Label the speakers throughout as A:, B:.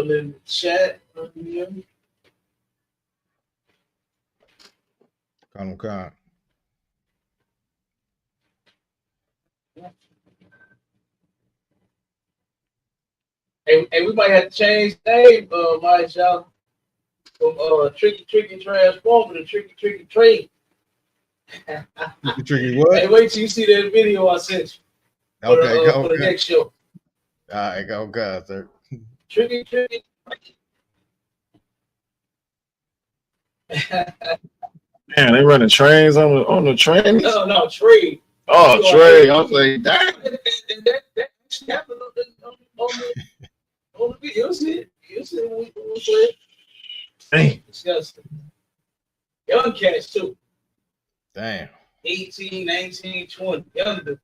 A: people in the chat.
B: Con.
A: Hey, we might have to change the name, y'all, from Tricky Transformer to Tricky Trade.
B: Tricky what?
A: Hey, wait till you see that video I sent you for, for the next show.
B: All right, go, sir.
A: Tricky.
C: Man, they running trains on the train.
A: No, trade.
C: Oh, trade. I was like, damn.
A: That actually happened on the video. You see what we said.
C: Dang.
A: Disgusting. Young cats too.
B: Damn.
A: 18, 19, 20. Young.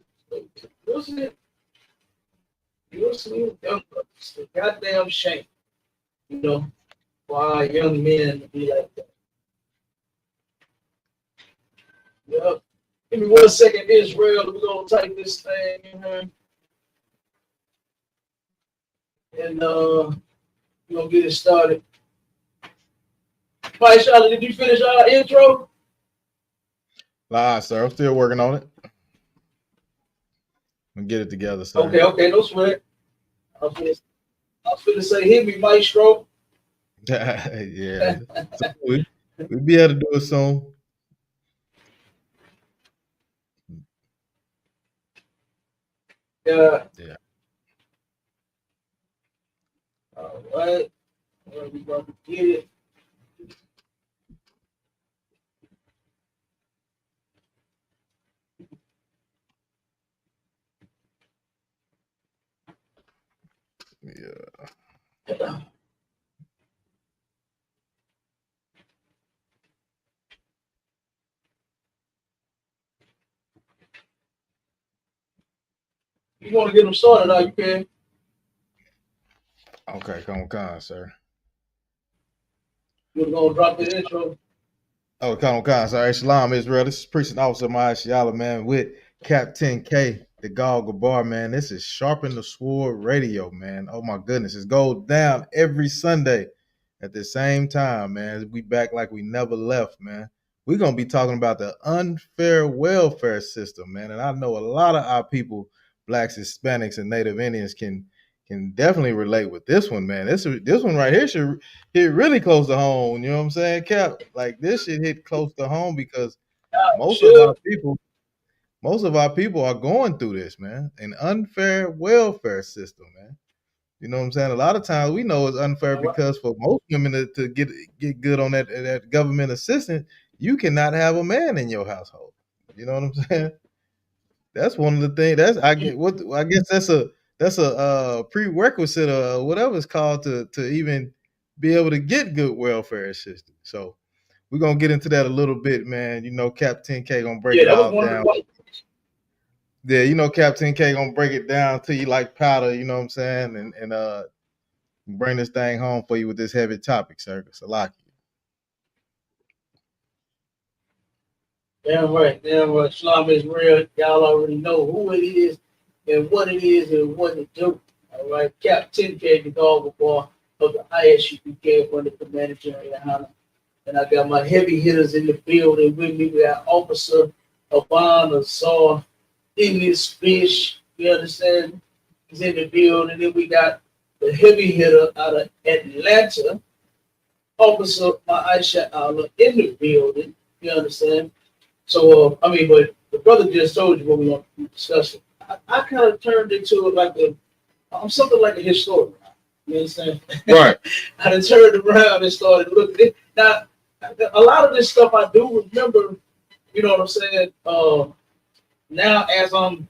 A: You'll see it. Young brothers. It's a goddamn shame. You know, why young men be like that. Yep. Give me 1 second, Israel. We're gonna type this thing in here. And we're gonna get it started. Mike Charlotte, did you finish our intro?
B: Live, sir. I'm still working on it. We'll get it together, sir.
A: Okay, no sweat. I was gonna say, hit me, Maestro.
B: Yeah. So we'll be able to do it soon.
A: Yeah. All right. Well, we about to get it.
B: Yeah.
A: You want to get them started now, you can.
B: Okay, come on, sir.
A: We're going to drop the intro.
B: Oh, come on, sir. Shalom, Israel. This is Preaching Officer Mahashiala, man, with Captain K, the Goggle Bar, man. This is Sharpen the Sword Radio, man. Oh, my goodness. It goes down every Sunday at the same time, man. We back like we never left, man. We're going to be talking about the unfair welfare system, man. And I know a lot of our people, Blacks, Hispanics, and Native Indians can definitely relate with this one, man. This one right here should hit really close to home. You know what I'm saying, Cap? Like this should hit close to home because most of our people are going through this, man. An unfair welfare system, man. You know what I'm saying? A lot of times we know it's unfair because for most women to get good on that government assistance, you cannot have a man in your household. You know what I'm saying? That's one of the things. I guess that's a prerequisite or whatever it's called to even be able to get good welfare assistance. So we're gonna get into that a little bit, man. You know, Captain K gonna break it all down. Yeah, you know, Captain K gonna break it down to you like powder. You know what I'm saying, and bring this thing home for you with this heavy topic, sir. Salaki.
A: Damn right. Shalom is real. Y'all already know who it is and what it is and what it do. All right. Captain K, the Goggle Bar of the ISUPK, under the manager of YAHANNA. And I got my heavy hitters in the building with me. We got Officer Abana Saw in this fish. You understand? He's in the building. And then we got the heavy hitter out of Atlanta, Officer Aisha Allah in the building. You understand? So, but the brother just told you what we want to discuss. I kind of turned into it like I'm something like a historian. You understand?
C: Right.
A: I done turned around and started looking at it. Now, a lot of this stuff I do remember, you know what I'm saying? Now, as I'm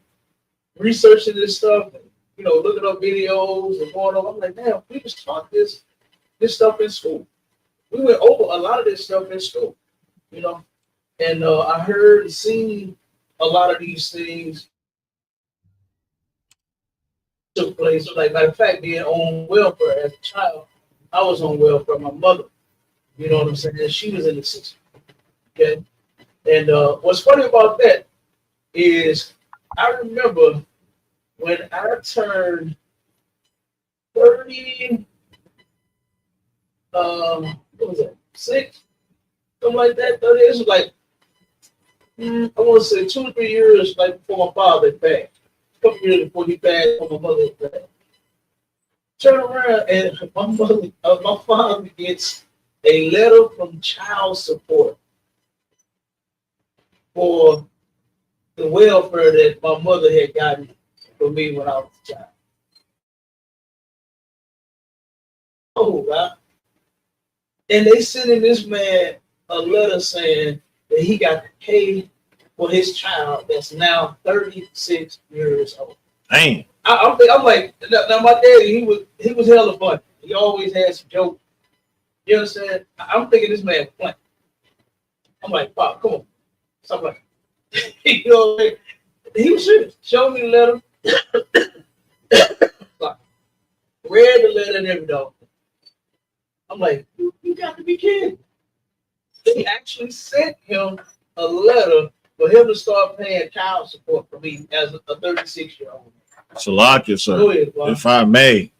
A: researching this stuff, you know, looking up videos and going on, I'm like, damn, we just taught this stuff in school. We went over a lot of this stuff in school, you know. And I heard and seen a lot of these things took place. So, like, matter of fact, being on welfare as a child, I was on welfare. My mother, you know what I'm saying? She was in the system. Okay. And what's funny about that is I remember when I turned 30, what was that? 6, something like that. 30. This was like I want to say 2 or 3 years like before my father passed. A couple years before he passed, before my mother passed. Turn around and my father gets a letter from child support for the welfare that my mother had gotten for me when I was a child. Oh, God. And they sending this man a letter saying that he got to pay for his child that's now 36 years old.
C: Dang.
A: I'm like, now my daddy, he was hella funny. He always had some jokes. You understand? I'm thinking this man playing. I'm like, Pop, come on. Something like you know, he was serious. Showed me the letter. Read the letter and everything. I'm like, you got to be kidding. They actually sent him a letter for him to start paying child support for me as a 36-year-old.
C: Salakia, sir.
A: Go ahead, Bob.
C: If I may,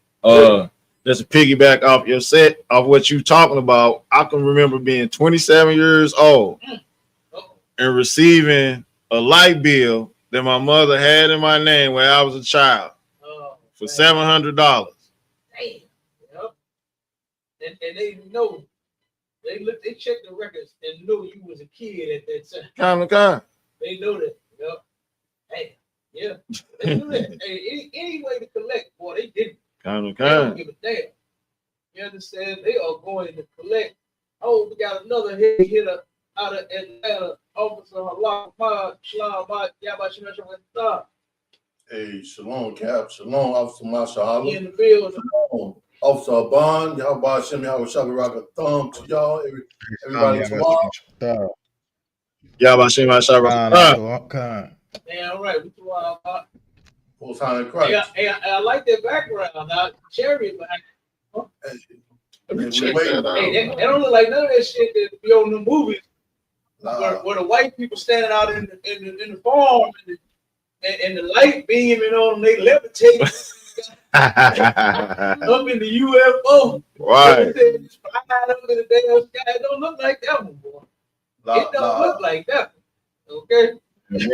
C: just to piggyback off your set of what you talking about, I can remember being 27 years old and receiving a light bill that my mother had in my name when I was a child for $700.
A: Damn. Yep. And they know. They checked the records and knew you was a kid at that time.
C: Kind.
A: They know that. Yep. Hey, yeah. They knew that. Hey, any way to collect, boy, they didn't. They don't give a damn. You understand? They are going to collect. Oh, we got another hitter out of Atlanta, Officer Halak Shalom, Yabashim.
D: Hey, shalom, Cap. Shalom, Officer Mashallah.
A: In the building.
D: Shalom, Officer Aban. Yahweh Shem, Yahweh Shabbat Rock a thumb to y'all. Everybody tomorrow.
C: Yabashim Shabbat.
A: Damn right. We threw out
D: Full time in Christ.
A: Hey, I like that background. Now, Cherry, but
C: Check that out.
A: hey, they don't look like none of that shit that be on the movies where the white people standing out in the farm and the light beaming on them, they levitate up in the UFO.
C: Right.
A: Flying up in the damn sky. It don't look like that one, boy. It don't look like that one. Okay?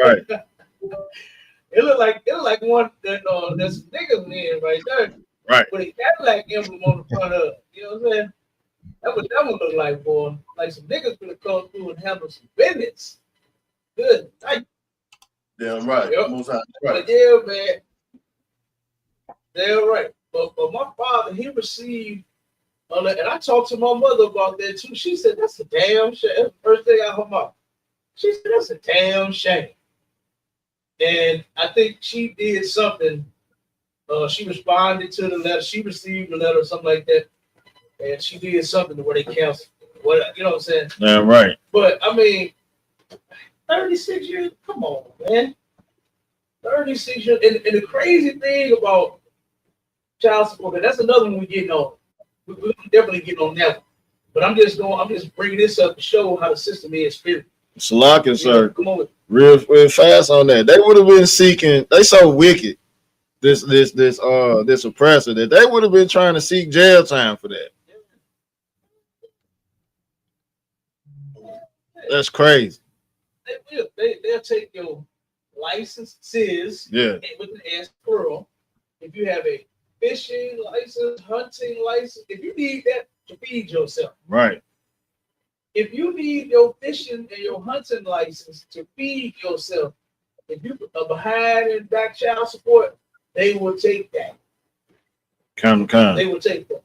C: Right.
A: It look like one that there's niggas in right there.
C: Right.
A: With a Cadillac emblem on the front of it. You know what I'm saying? That would look like, boy. Like some niggas gonna come through and handle some business. Good night.
D: Damn right.
A: Yep.
D: Most right.
A: But yeah, man. They're right. But my father, he received, and I talked to my mother about that too. She said, that's a damn shame. That's the first thing out of her mouth. She said, that's a damn shame. And I think she did something. She responded to the letter. She received the letter or something like that. And she did something to where they canceled. What, you know what I'm saying?
C: Damn right.
A: But, I mean, 36 years? Come on, man. 36 years. And the crazy thing about child support, and that's another one we're getting on. We're definitely getting on that one. But I'm just bringing this up to show how the system is spirit.
C: Salakia, sir.
A: Come on with
C: Real fast on that. They would have been seeking, they so wicked, this oppressor, that they would have been trying to seek jail time for that. That's crazy.
A: They'll take your licenses with an S plural. If you have a fishing license, hunting license, if you need that to feed yourself.
C: Right.
A: If you need your fishing and your hunting license to feed yourself, if you are behind in back child support, they will take that. They will take that.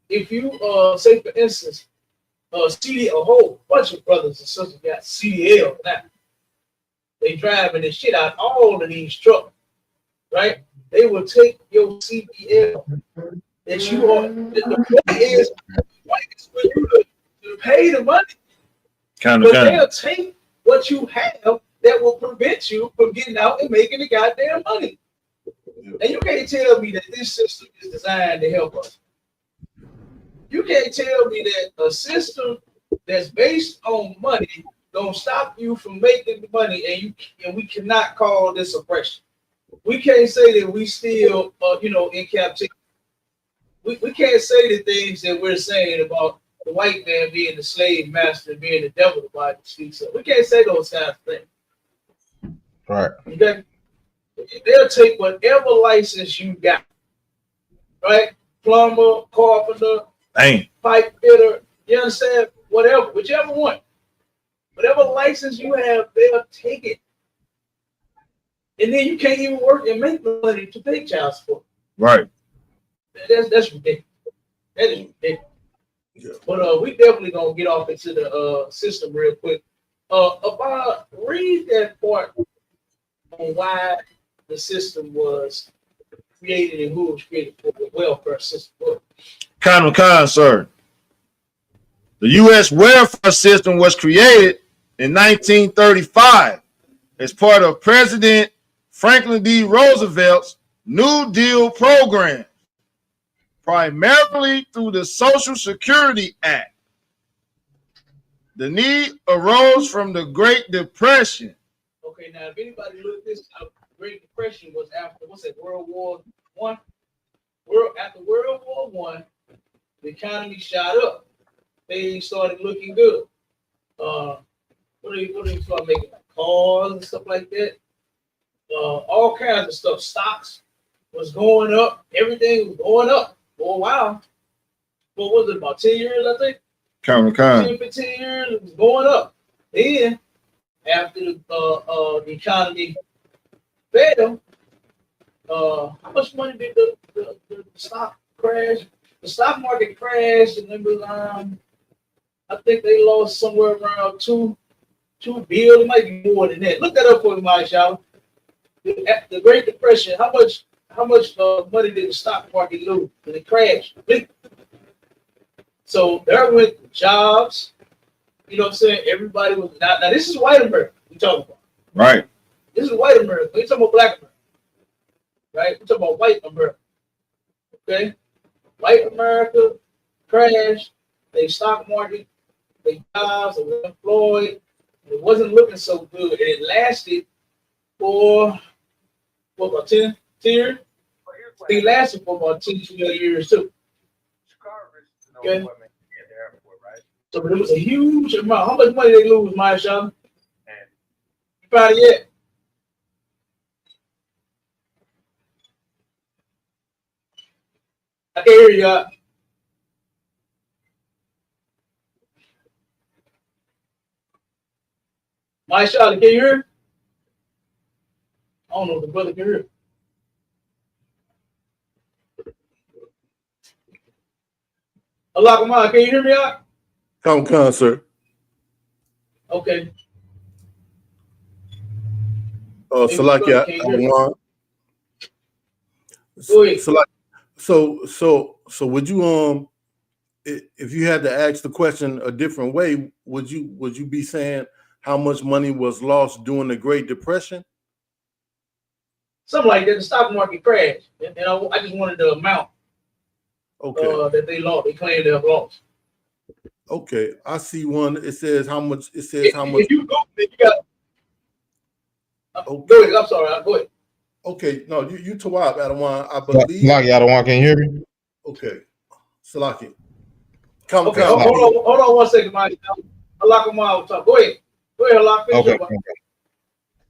A: If you say for instance, a whole bunch of brothers and sisters got CDL now. They driving the shit out all of these trucks, right? They will take your CDL that you are. The point is for you to pay the money. But they'll take what you have that will prevent you from getting out and making the goddamn money. And you can't tell me that this system is designed to help us. You can't tell me that a system that's based on money don't stop you from making the money, and we cannot call this oppression. We can't say that we still, in captivity. we can't say the things that we're saying about the white man being the slave master and being the devil, the Bible speaks of. We can't say those kinds of things.
B: Right.
A: Okay? They'll take whatever license you got, right? Plumber, carpenter,
C: Dang.
A: pipe fitter, you understand? Whatever, whichever one. Whatever license you have, they'll take it. And then you can't even work and make money to pay child support.
C: Right.
A: That's ridiculous. That is ridiculous.
D: Yeah.
A: But we definitely gonna get off into the system real quick. About read that part on why the system was created and who was created for the welfare system.
C: Kind, sir. The U.S. welfare system was created in 1935 as part of President Franklin D. Roosevelt's New Deal program, primarily through the Social Security Act. The need arose from the Great Depression.
A: Okay, now if anybody looked this up, Great Depression was after World War One. After World War One, the economy shot up. Things started looking good. What do they start making, like cars and stuff like that? All kinds of stuff. Stocks was going up. Everything was going up for a while. What was it, about 10 years, I think? 10, 15 years, it was going up. Then, after the economy failed, how much money did the stock crash? The stock market crashed, and it was, I think they lost somewhere around $2 billion. It might be more than that. Look that up for me, Maisha. The Great Depression, how much money did the stock market lose when it crashed? So there went jobs. You know what I'm saying? Everybody was now this is white America we talking about.
C: Right.
A: This is white America. We talking about black America. Right? We talking about white America. Okay? White America crashed, they stock market, they jobs, they were employed. It wasn't looking so good. And it lasted for about 10 years? It lasted for about 10 years too. Okay. So it was a huge amount. How much money they lose, Maisha? You found it yet? I can't hear you. Maisha, can you hear? I don't know if the brother can hear. Allah, can you hear me out?
D: Come, sir.
A: Okay.
D: Salakia, so would you if you had to ask the question a different way, would you be saying how much money was lost during the Great Depression?
A: Something like that. The stock market crashed, and I just wanted the amount.
D: Okay.
A: That they lost. They claimed they have lost.
D: Okay, I see one. It says how much. It says how much.
A: If you go, you got.
D: Okay.
A: Go ahead. I'm sorry. Go ahead.
D: Okay, no, you Tawab, Adawan. I believe.
B: Salaki, Adawan, can you hear me?
D: Okay, Salaki. Come.
A: Hold on 1 second, Mike. Allah, go ahead. Go ahead, Allah.
B: Okay.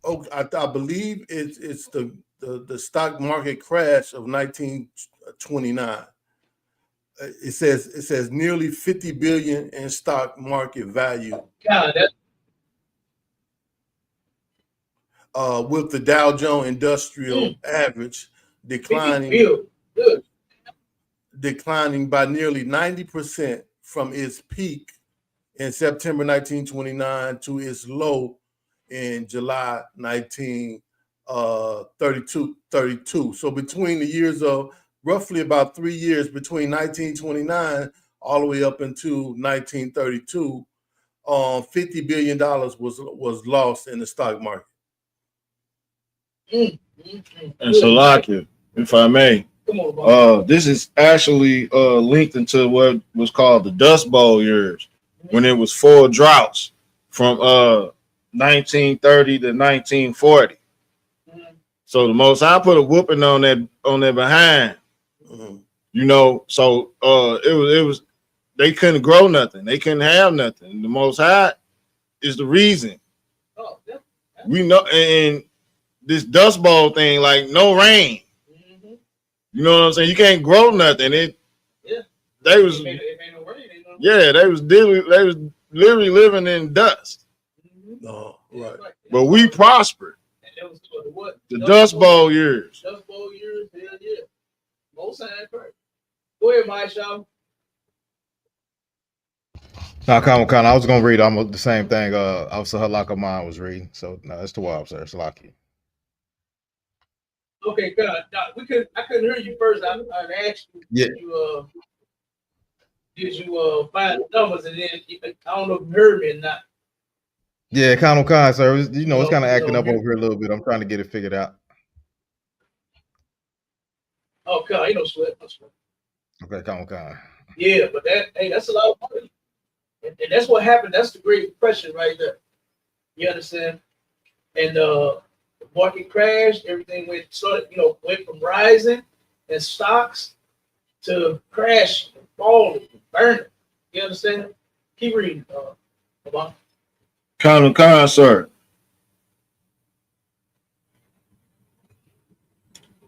D: Oh, I believe it's the stock market crash of 1929. It says nearly 50 billion in stock market value. With the Dow Jones Industrial Average declining by nearly 90% from its peak in September 1929 to its low in July 1932. So between the years of roughly about 3 years between 1929 all the way up into 1932, $50 billion was lost in the stock market.
C: And Salakia, if I may, this is actually linked into what was called the Dust Bowl years, when it was 4 droughts from 1930 to 1940. So the Most High put a whooping on that behind. You know, so it was they couldn't grow nothing, they couldn't have nothing. The Most High is the reason.
A: Oh, yeah.
C: We know, and this Dust Bowl thing, like no rain.
A: Mm-hmm.
C: You know what I'm saying? You can't grow nothing.
A: Yeah.
C: They was
A: It ain't no rain. Ain't no
C: yeah, they was literally living in dust.
A: Mm-hmm.
D: No, right.
C: But we prospered.
A: And that was what?
C: The Dust Bowl years.
A: Dust Bowl years, hell yeah. Most time first. Go ahead, Mike Shaw.
B: No, kind. I was gonna read almost the same thing. Officer Halaka mine was reading. So no, it's the wild, sir. It's lucky.
A: Okay, good. No, I couldn't hear you first. I asked you.
B: Yeah.
A: Did you find the numbers, and then I don't know if you heard me or not.
B: Yeah, kind, sir. It's kind of acting up over here a little bit. I'm trying to get it figured out.
A: Oh, God, ain't no sweat. No sweat.
B: Okay, kind.
A: Yeah, but that's a lot of money. And that's what happened. That's the Great Depression right there. You understand? And the market crashed. Everything went from rising and stocks to crashing, falling, burning. You understand? Keep reading. Come on.
C: Con, sir.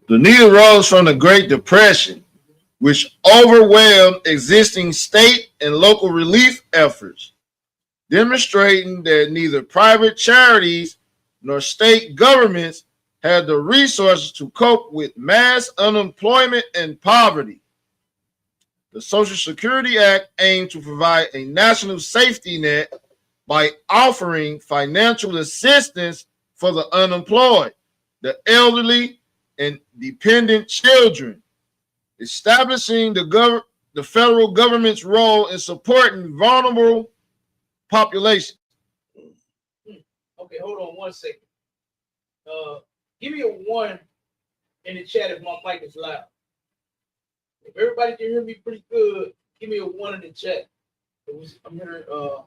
C: The need arose from the Great Depression, which overwhelmed existing state and local relief efforts, demonstrating that neither private charities nor state governments had the resources to cope with mass unemployment and poverty. The Social Security Act aimed to provide a national safety net by offering financial assistance for the unemployed, the elderly, and dependent children, establishing the federal government's role in supporting vulnerable populations.
A: Okay, hold on 1 second. Give me a 1 in the chat if my mic is loud. If everybody can hear me pretty good, give me a 1 in the chat. I'm hearing a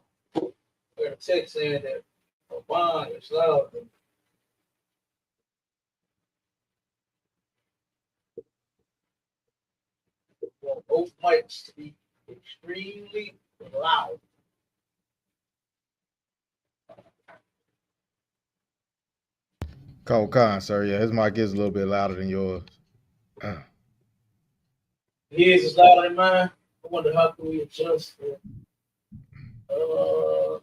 A: text saying that Obama is loud. Want both mics to be extremely loud.
B: Con, sir. Yeah, his mic is a little bit louder than yours.
A: His is louder than mine. I wonder how can we adjust it. How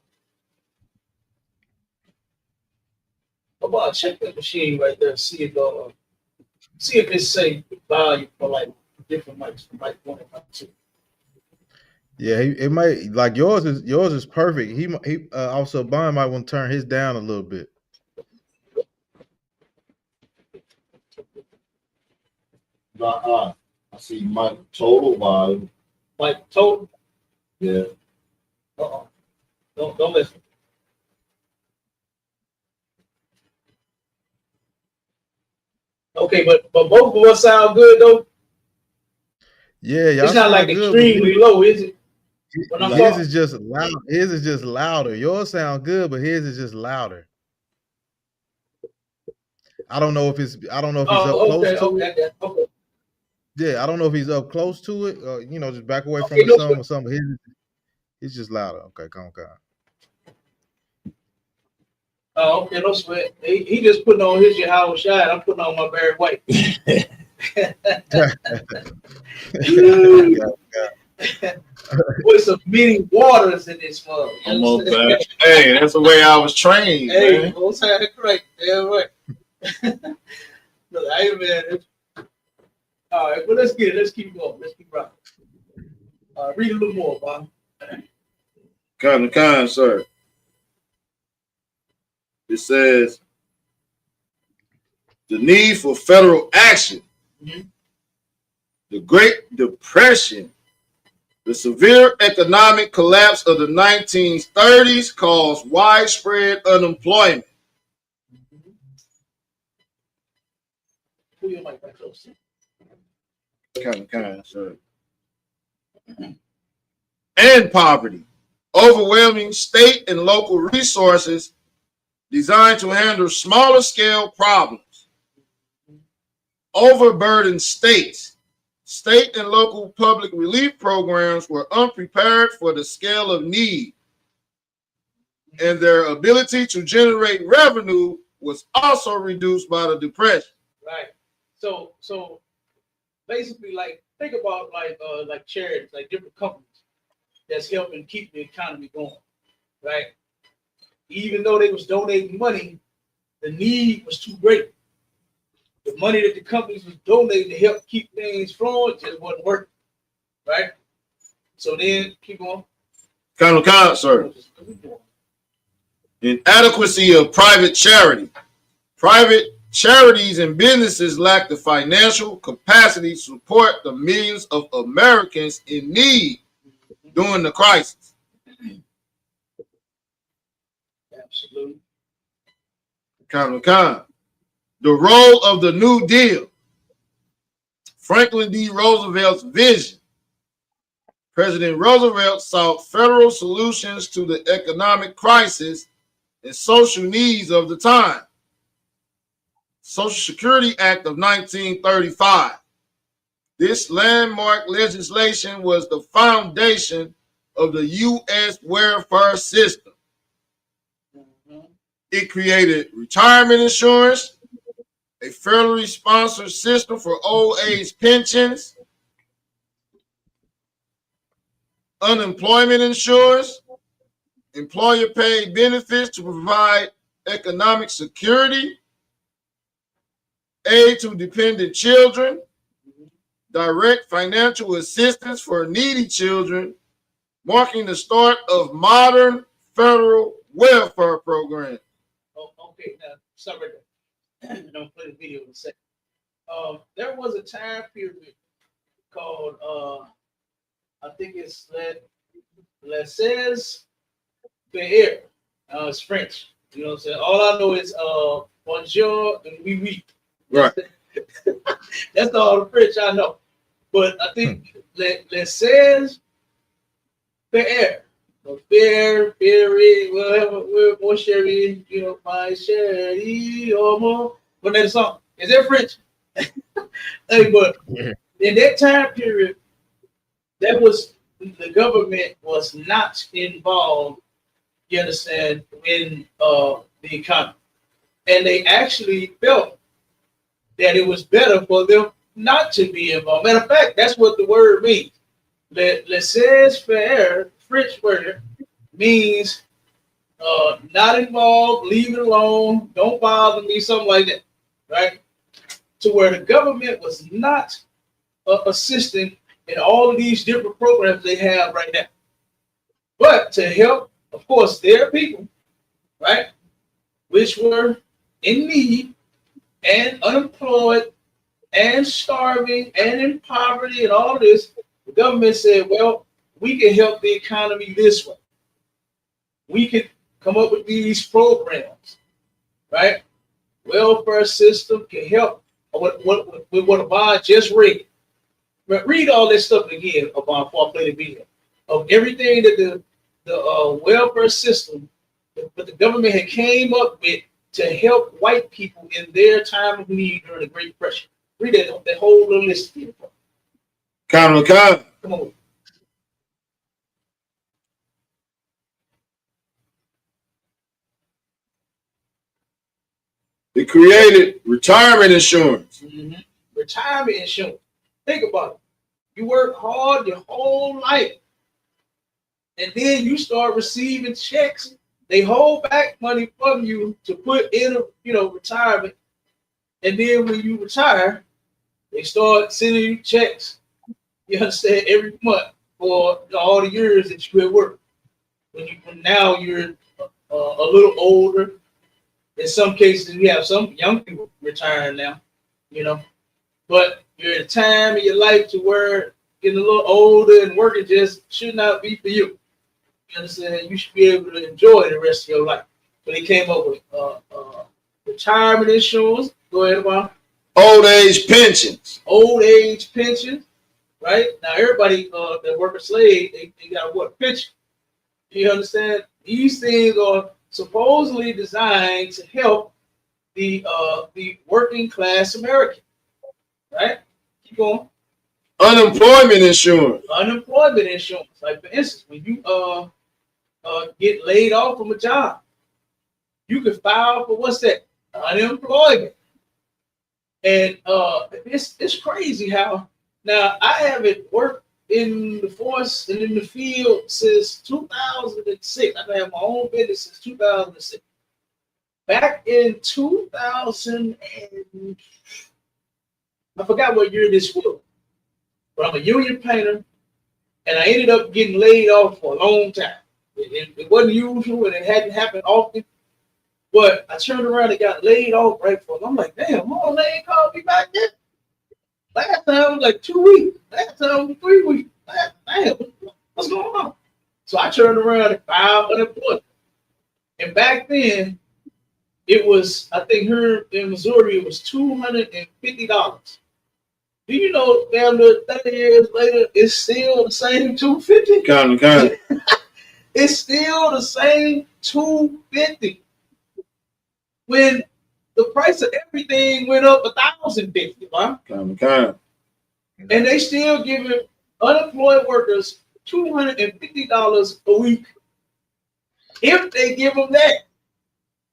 A: about check that machine right there, see if it's say volume for like different mics, from mic 1 and mic 2.
B: Yeah, it might like yours is perfect. He also Bond might want to turn his down a little bit.
C: I see my total volume.
A: Like total?
C: Yeah.
A: Don't listen. Okay, but both of us sound good though.
B: Yeah,
A: it's not like
B: good,
A: extremely low, is it?
B: His is just loud. His is just louder. Yours sound good, but his is just louder. I don't know if he's up close to it.
A: Okay.
B: Yeah, I don't know if he's up close to it. Just back away from the sun or something. He's just louder. Okay, come on.
A: Oh, okay, no sweat. He just putting on his Howard Shine. I'm putting on my Barry White. With some many waters in this mug.
C: Hey, that's the way I was trained.
A: Hey,
C: man.
A: most had it correct. Yeah, right. Look, hey man. All right, well let's get it. Let's keep going. Let's keep rocking. Read a little more, Bob.
C: Kind, sir. It says the need for federal action, the Great Depression, the severe economic collapse of the 1930s caused widespread unemployment.
A: Pull your mic back close.
C: Kind, sir. And poverty, overwhelming state and local resources designed to handle smaller scale problems, overburdened states State and local public relief programs were unprepared for the scale of need, and their ability to generate revenue was also reduced by the Depression.
A: Right. So basically, like, think about like charities, like different companies that's helping keep the economy going, right? Even though they was donating money, the need was too great. The money that the companies was donating to help keep things flowing just wasn't working, right? So then keep on.
C: Kind, sir. Inadequacy of private charity. Private charities and businesses lack the financial capacity to support the millions of Americans in need during the crisis.
A: Absolutely.
C: Kind. The role of the New Deal. Franklin D. Roosevelt's vision. President Roosevelt sought federal solutions to the economic crisis and social needs of the time. Social Security Act of 1935. This landmark legislation was the foundation of the U.S. welfare system. It created retirement insurance, a federally sponsored system for old age pensions, unemployment insurance, employer paid benefits to provide economic security, aid to dependent children, direct financial assistance for needy children, marking the start of modern federal welfare programs.
A: Oh, okay, now stop right there. I'm gonna play the video in a second. There was a time period called I think it's laissez faire. It's French. You know what I'm saying? All I know is bonjour and oui oui.
C: Right.
A: That's all the French I know. But I think laissez faire. Fair, whatever, mon chéri, you know, my chéri, or more. But that song, is that French? Hey, but in that time period, that was the government was not involved, you understand, in the economy. And they actually felt that it was better for them not to be involved. Matter of fact, that's what the word means. Laissez faire, French word, means not involved, leave it alone, don't bother me, something like that, right? To where the government was not assisting in all of these different programs they have right now. But to help, of course, their people, right, which were in need and unemployed and starving and in poverty and all of this, the government said, well, we can help the economy this way. We can come up with these programs, right? Welfare system can help. What Abad just read. But read all this stuff again about before I play the video of everything that the welfare system, but the government had came up with to help white people in their time of need during the Great Depression. Read that whole little list here.
C: Come
A: on.
C: They created retirement insurance.
A: Mm-hmm. Retirement insurance. Think about it. You work hard your whole life, and then you start receiving checks. They hold back money from you to put in, retirement, and then when you retire, they start sending you checks. You understand, every month for all the years that you had worked. When now you're a little older. In some cases, we have some young people retiring now, but you're at a time in your life to where getting a little older and working just should not be for you. You understand? You should be able to enjoy the rest of your life. So they came up with retirement insurance. Go ahead, Bob.
C: Old age pensions.
A: Old age pensions, right? Now everybody that work a slave, they got what? Pension. You understand? These things are supposedly designed to help the working class American, right? Keep going.
C: Unemployment insurance.
A: Unemployment insurance. Like for instance, when you get laid off from a job, you can file for what's that? Unemployment. And it's crazy how now I haven't worked in the force and in the field since 2006. I've had my own business since 2006. Back in 2000 and I forgot what year this was, but I'm a union painter, and I ended up getting laid off for a long time. It wasn't usual, and it hadn't happened often. But I turned around and got laid off right for. I'm like, damn, my old lady called me back then. Last time was like 2 weeks. Last time was 3 weeks. Damn, what's going on? So I turned around and filed unemployment. And back then, it was, I think here in Missouri, it was $250. Do you know, damn near 30 years later, it's still the same $250?
C: Kind of.
A: It's still the same $250. When the price of everything went up $1,050, huh?
C: Kind of.
A: And they still giving unemployed workers $250 a week. If they give them that,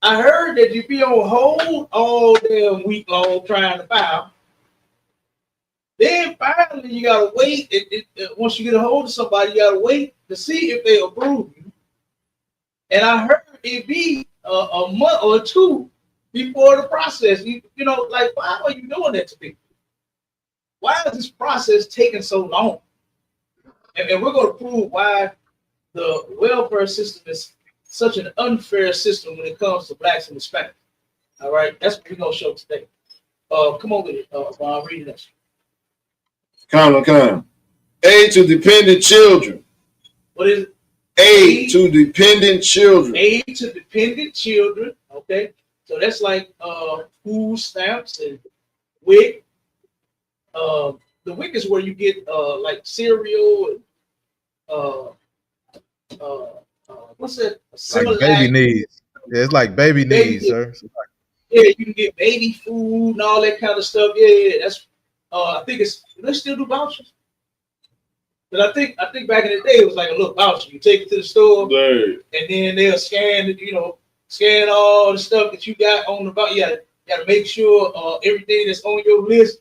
A: I heard that you be on hold all damn week long trying to file. Then finally you gotta wait. Once you get a hold of somebody, you gotta wait to see if they approve you. And I heard it be a month or two before the process. You know, like, why are you doing that to people? Why is this process taking so long? And we're going to prove why the welfare system is such an unfair system when it comes to blacks and Hispanics. All right, that's what we're going to show today. Come on with it, Bob. Read it.
C: Kind of. Aid to dependent children.
A: What is it?
C: Aid to dependent children.
A: Aid to dependent children. Okay, so that's like food stamps and WIC. The WIC is where you get like cereal and what's that?
B: Like baby needs. Yeah, it's like baby needs, sir.
A: Yeah, you can get baby food and all that kind of stuff. Yeah. That's I think they still do vouchers. But I think back in the day it was like a little voucher. You take it to the store, and then they'll scan it, scan all the stuff that you got on the voucher. You gotta make sure everything that's on your list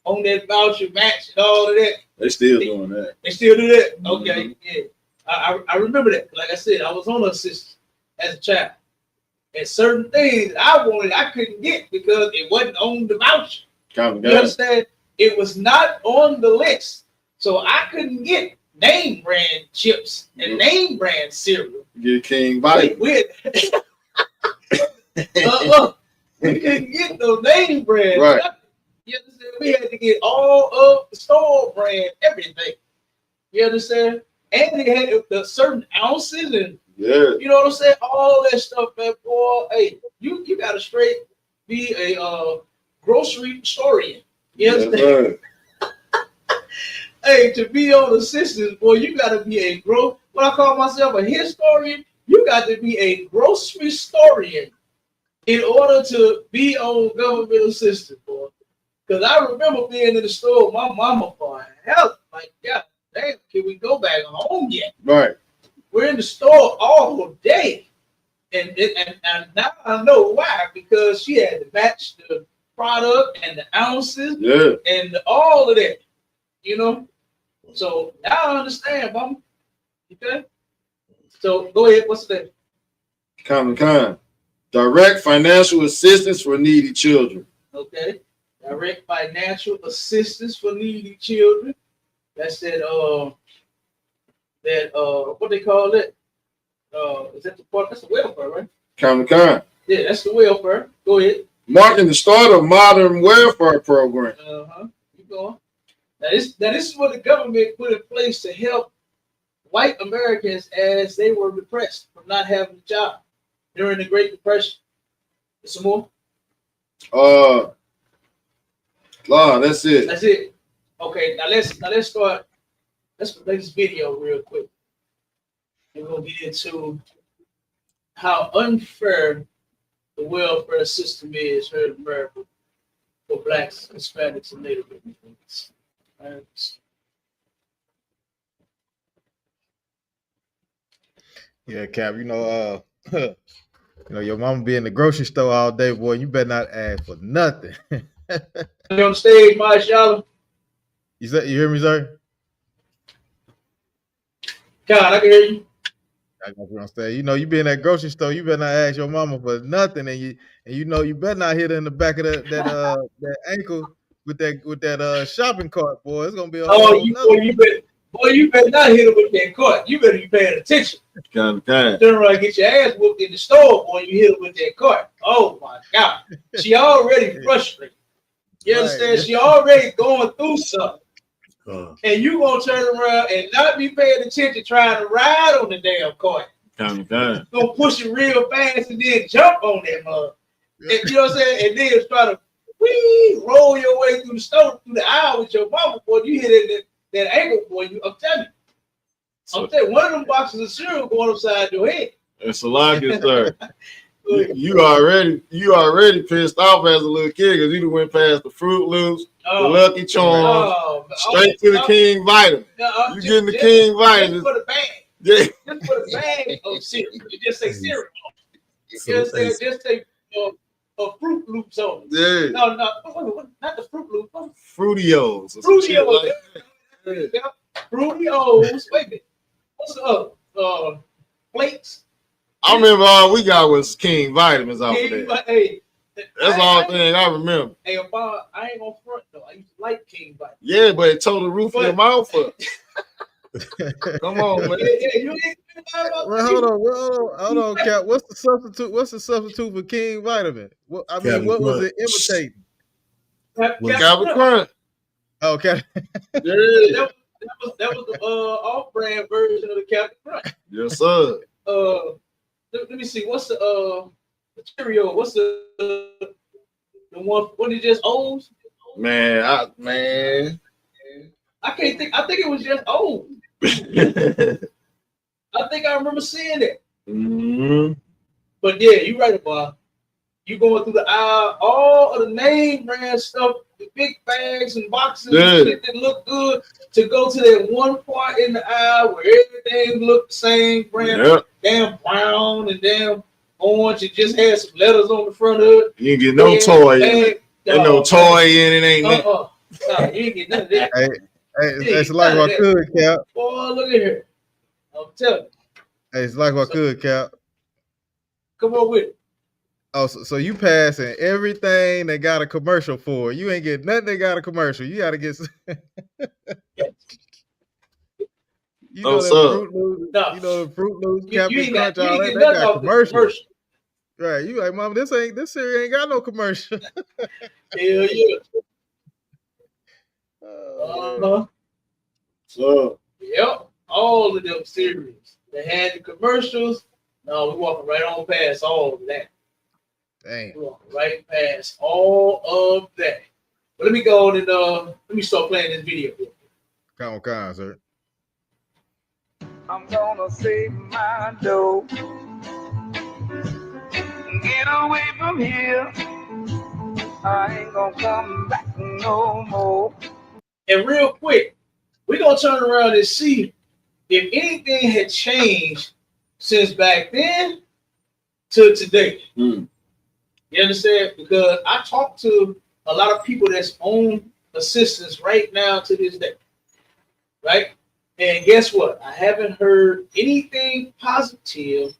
A: on that voucher match and all of that.
C: They still doing that.
A: They still do that? Okay, yeah. I remember that. Like I said, I was on a system as a child. And certain things that I wanted, I couldn't get because it wasn't on the voucher. You understand? It was not on the list. So I couldn't get name brand chips and name brand cereal.
C: Get King Bite.
A: We couldn't get those name brand.
C: Right.
A: You understand? We had to get all of the store brand, everything. You understand? And they had the certain ounces and you know what I'm saying? All that stuff, man. Boy, hey, you gotta straight be a grocery historian. You understand? Hey, to be on the systems, boy, you gotta be when I call myself a historian, you got to be a grocery historian in order to be on government assistance, boy. Because I remember being in the store with my mama for help. Like, God damn, can we go back home yet?
C: Right.
A: We're in the store all day. And now I know why. Because she had to match the product and the ounces and all of that. So now I understand, mama. Okay? So go ahead. What's that?
C: Kind. Direct financial assistance for needy children.
A: Okay. Direct financial assistance for needy children. That's that what they call it? Is that the part? That's the welfare, right?
C: Kind.
A: Yeah, that's the welfare. Go ahead.
C: Marking the start of modern welfare program.
A: Keep going. Now this is what the government put in place to help white Americans as they were depressed from not having a job during the Great Depression. Some more?
C: That's it.
A: That's it. Okay, now let's start. Let's play this video real quick. And we're gonna get into how unfair the welfare system is here in America for blacks, Hispanics, and Native Americans.
B: Yeah, Cap. You know your mama be in the grocery store all day, boy. You better not ask for nothing.
A: You on the stage, Marshall?
B: You hear me, sir?
A: God, I can hear you.
B: I got you on stage. You know, you be in that grocery store, you better not ask your mama for nothing, and you know you better not hit her in the back of that ankle with that shopping cart, boy. It's gonna be a
A: Oh,
B: whole nother.
A: You better not hit her with that cart. You better be paying attention.
C: Kind.
A: Turn around and get your ass whooped in the store, boy. You hit her with that cart. Oh my God, she already frustrated. You understand?
B: Right.
A: She already going through something. And you gonna turn around and not be paying attention, trying to ride on the damn cart.
C: Kind.
A: Gonna push it real fast and then jump on that mug. And, you know what I'm saying? And then try to roll your way through the store, through the aisle with your mama, boy. You hit that ankle, boy. I'm telling you. One of them boxes of cereal going upside your head.
C: It's a lot, sir. You already pissed off as a little kid because you went past the Fruit Loops, the Lucky Charms, straight to the King Vitamin. You getting the King Vitamin?
A: Just for the bag.
C: Yeah.
A: Just for the bag of cereal. You just say cereal. You understand? Just say Fruit Loops on it.
C: Yeah.
A: No, not the Fruit Loops.
C: Fruitios.
A: Fruitios. Fruitios. Wait a minute. What's the other? Flakes.
C: I remember all we got was King Vitamins off of that.
A: Hey,
C: that's the only thing I remember.
A: Hey, Bob, I ain't gonna front though. I used to like King Vitamins.
C: Yeah, but it tore the roof of your mouth up. Come on, man.
B: Well, hold on, Cap. What's the substitute for King Vitamin? What was it imitating?
C: Captain Crunch.
B: Oh, okay.
A: Yeah. That was the off-brand version of the Captain Crunch.
C: Yes, sir.
A: Let me see. What's the Cheerio? What's the one? What is just O's?
C: Man, I
A: can't think. I think it was just O's. I think I remember seeing it.
C: Mm-hmm.
A: But yeah, you're right about. You going through the aisle, all of the name brand stuff, the big bags and boxes and shit that look good, to go to that one part in the aisle where everything looked the same brand, damn brown and damn orange, and just had some letters on the front of it.
C: You ain't get no toy in it. Ain't no toy in it, ain't that.
A: No, you ain't get none of that.
B: Hey, it's like what could, Cap.
A: Boy, look at here. I'm telling you.
B: Hey, it's like what could, Cap.
A: Come on with it.
B: Oh, so you passing everything they got a commercial for. You ain't get nothing they got a commercial. You got to get you know Fruit Loops, the Fruit Loops, Captain Crunch, all that. They got commercials. Right. You like, Mama, this cereal ain't got no commercial.
A: Hell yeah.
C: So
A: yep, all of them cereals. They had the commercials. No, we walking right on past all of that.
B: Dang.
A: We're walking right past all of that. But let me go on and let me start playing this video.
B: Come on, sir.
E: I'm gonna save my dough. Get away from here. I ain't gonna come back no more.
A: And real quick, we're gonna turn around and see if anything had changed since back then to today. You understand? Because I talk to a lot of people that's on assistance right now to this day, right? And guess what? I haven't heard anything positive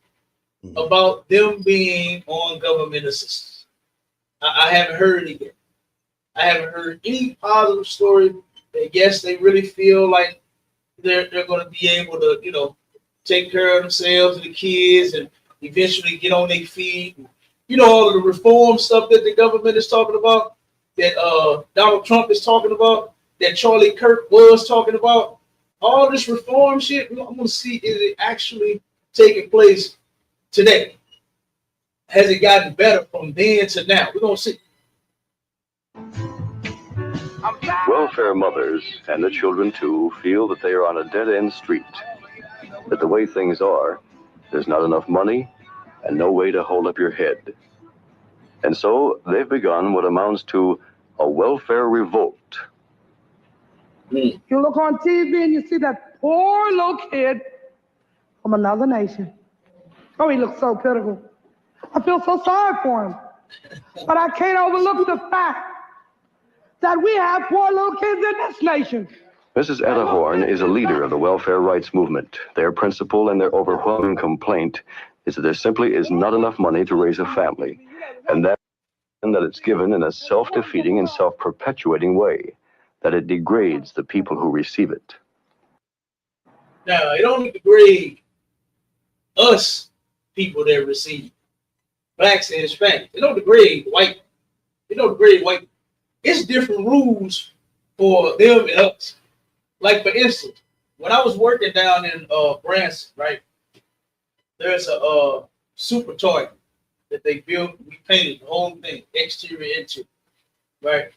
A: about them being on government assistance. I haven't heard anything. I haven't heard any positive story that yes, they really feel like they're going to be able to, take care of themselves and the kids and eventually get on their feet. All of the reform stuff that the government is talking about, that Donald Trump is talking about, that Charlie Kirk was talking about, all this reform shit, I'm going to see, is it actually taking place today? Has it gotten better from then to now? We're going to see.
F: Welfare mothers, and the children too, feel that they are on a dead-end street. That the way things are, there's not enough money and no way to hold up your head. And so they've begun what amounts to a welfare revolt.
G: You look on TV and you see that poor little kid from another nation
E: Oh, he looks so pitiful. I feel so sorry for him. But I can't overlook the fact that we have poor little kids in this nation.
F: Mrs. Etta Horn is a leader of the welfare rights movement. Their principle and their overwhelming complaint is that there simply is not enough money to raise a family, and that it's given in a self-defeating and self-perpetuating way, that it degrades the people who receive it.
A: Now, it only degrades us people that receive, blacks and Hispanics. It don't degrade white. It don't degrade white. It's different rules for them and us. Like, for instance, when I was working down in Branson, right, there's a super toy that they built. We painted the whole thing, exterior, interior, right?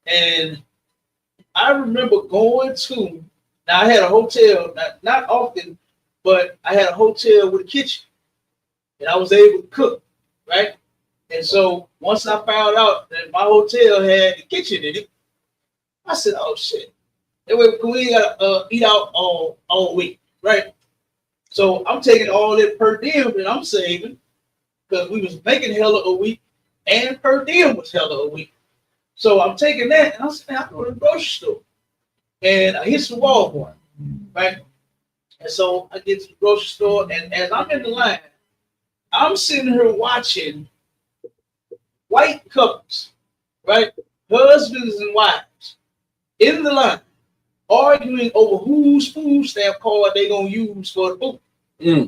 A: And I remember going to, now I had a hotel, not often, but I had a hotel with a kitchen, and I was able to cook, right? And so once I found out that my hotel had the kitchen in it, I said, oh shit. That way we gotta eat out all week, right? So I'm taking all that per diem that I'm saving, because we was making hella a week and per diem was hella a week. So I'm taking that and I'm saying, I go to the grocery store and I hit some Walmart, right? And so I get to the grocery store, and as I'm in the line, I'm sitting here watching white couples, right? Husbands and wives in the line arguing over whose food stamp card they gonna use for the food.
D: Yeah.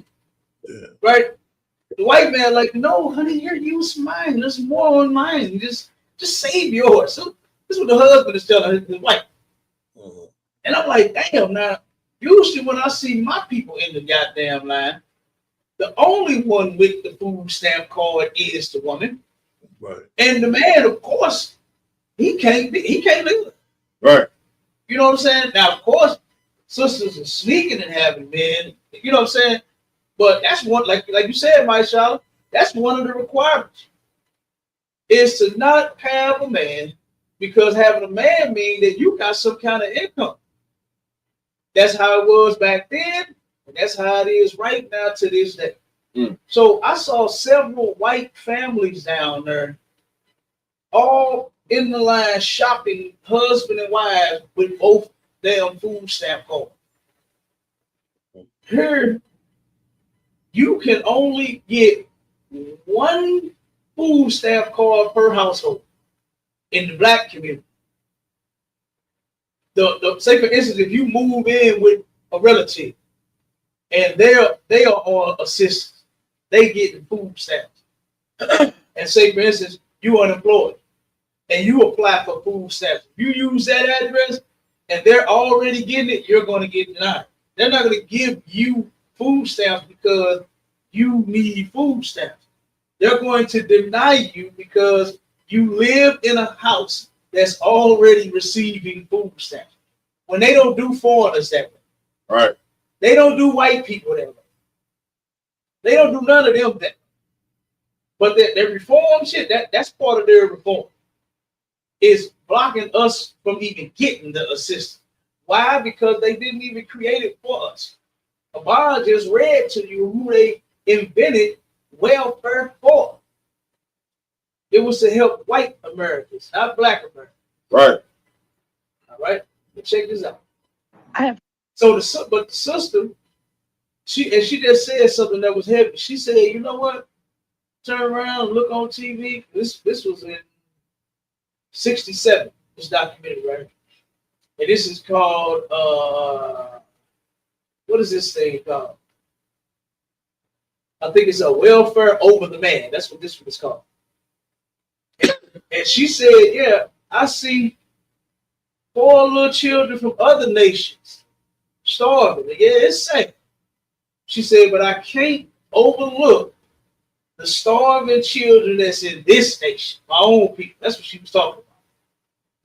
A: Right? The white man like, no, honey, here, use mine. There's more on mine. Just save yours. So this is what the husband is telling his wife. And I'm like, damn, now, usually when I see my people in the goddamn line, the only one with the food stamp card is the woman.
D: Right.
A: And the man, of course, he can't do it.
C: Right.
A: You know what I'm saying? Now, of course, sisters are sneaking and having men. You know what I'm saying? But that's one, like you said, my child, that's one of the requirements, is to not have a man, because having a man means that you got some kind of income. That's how it was back then, and that's how it is right now to this day. So I saw several white families down there, all in the line shopping, husband and wives with both damn food stamp cards. Here, you can only get one food stamp card per household in the black community. Say for instance, if you move in with a relative and they are on assistance, they get the food stamps. And say for instance, you unemployed and you apply for food stamps. You use that address and they're already getting it, you're going to get denied. They're not going to give you food stamps because you need food stamps. They're going to deny you because you live in a house that's already receiving food stamps. When they don't do foreigners that way.
C: Right.
A: They don't do white people that way. They don't do none of them that way. But their reform shit, that's part of their reform, is blocking us from even getting the assistance. Why? Because they didn't even create it for us. Obama just read to you who they invented welfare for. It was to help white Americans, not black Americans.
C: Right.
A: All right. But check this out.
E: So
A: the sister, she just said something that was heavy. She said, you know what? Turn around and look on TV. This was in 1967, this documentary, right? And this is called what is this thing called? I think it's a welfare over the man. That's what this one is called. And she said, yeah, I see 4 little children from other nations starving. Yeah, it's sad. She said, but I can't overlook the starving children that's in this nation, my own people. That's what she was talking about.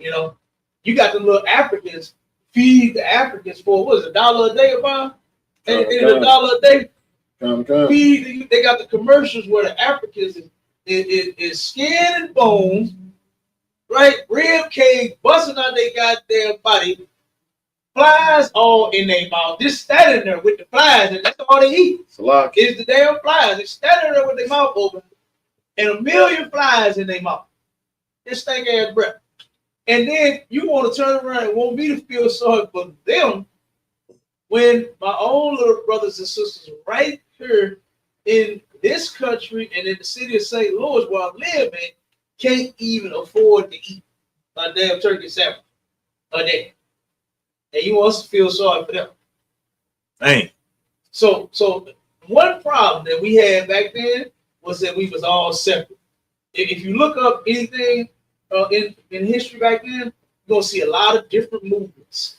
A: You know, you got the little Africans, feed the Africans for, what is it, $1 a day about? And $1 a day. Feed, they got the commercials where the Africans is skin and bones, right? Rib cage busting out their goddamn body, Flies all in their mouth. Just standing there with the flies, and that's all they eat. Is the damn flies. They're standing there with their mouth open, and a million flies in their mouth. This stink ass breath. And then you want to turn around and want me to feel sorry for them when my own little brothers and sisters right here in this country and in the city of St. Louis where I live in can't even afford to eat a damn turkey sandwich a day. And you want us to feel sorry for them.
C: Dang.
A: So one problem that we had back then was that we was all separate. If you look up anything in history back then, you're gonna see a lot of different movements.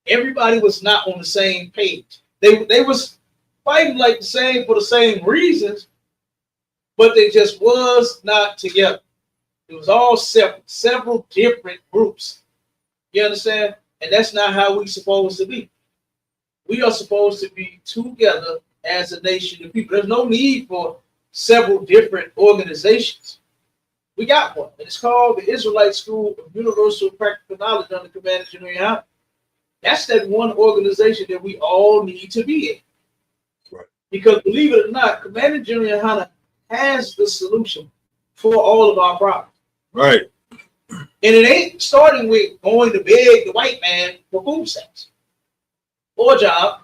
A: Everybody was not on the same page. They was fighting like the same for the same reasons, but they just was not together. It was all separate, several different groups. You understand? And that's not how we supposed to be. We are supposed to be together as a nation of people. There's no need for several different organizations. We got one, and it's called the Israelite School of Universal Practical Knowledge under command of General YAHANNA. That's that one organization that we all need to be in.
D: Right.
A: Because believe it or not, Commander General YAHANNA has the solution for all of our problems.
C: Right.
A: And it ain't starting with going to beg the white man for food stamps, or a job,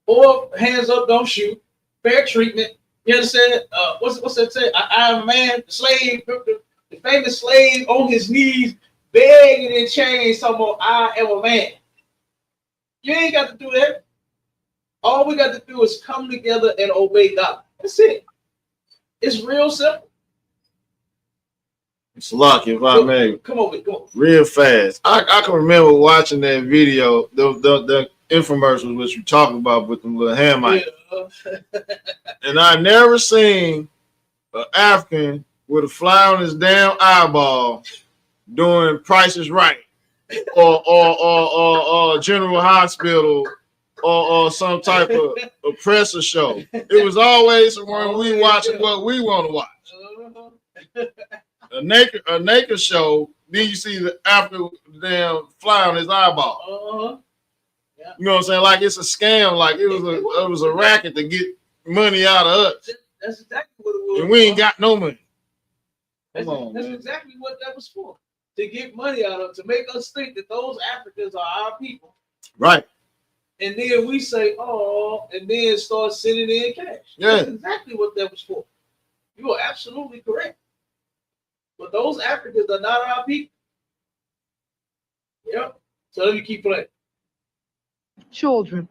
A: or hands up, don't shoot, fair treatment. You understand? What's that say? I am a man, the slave, the famous slave on his knees, begging in chains, talking about I am a man. You ain't got to do that. All we got to do is come together and obey God. That's it. It's real simple.
C: It's lucky if I may.
A: Come on.
C: Real fast. I can remember watching that video, the infomercials which you talking about with the little hand mic. Yeah. And I never seen an African with a fly on his damn eyeball doing Price is Right or General Hospital or some type of oppressor show. It was always when we watching what we want to watch. A naked show, then you see the African damn fly on his eyeball. Yeah. You know what I'm saying? Like it's a scam, like it was a racket to get money out of us.
A: That's exactly what it was.
C: And we ain't got no money.
A: That's exactly what that was for. To get money out of, to make us think that those Africans are our people.
C: Right.
A: And then we say, oh, and then start sending in cash.
C: Yeah.
A: That's exactly what that was for. You are absolutely correct. But those Africans are not our people. Yep. So let me keep playing.
E: Children,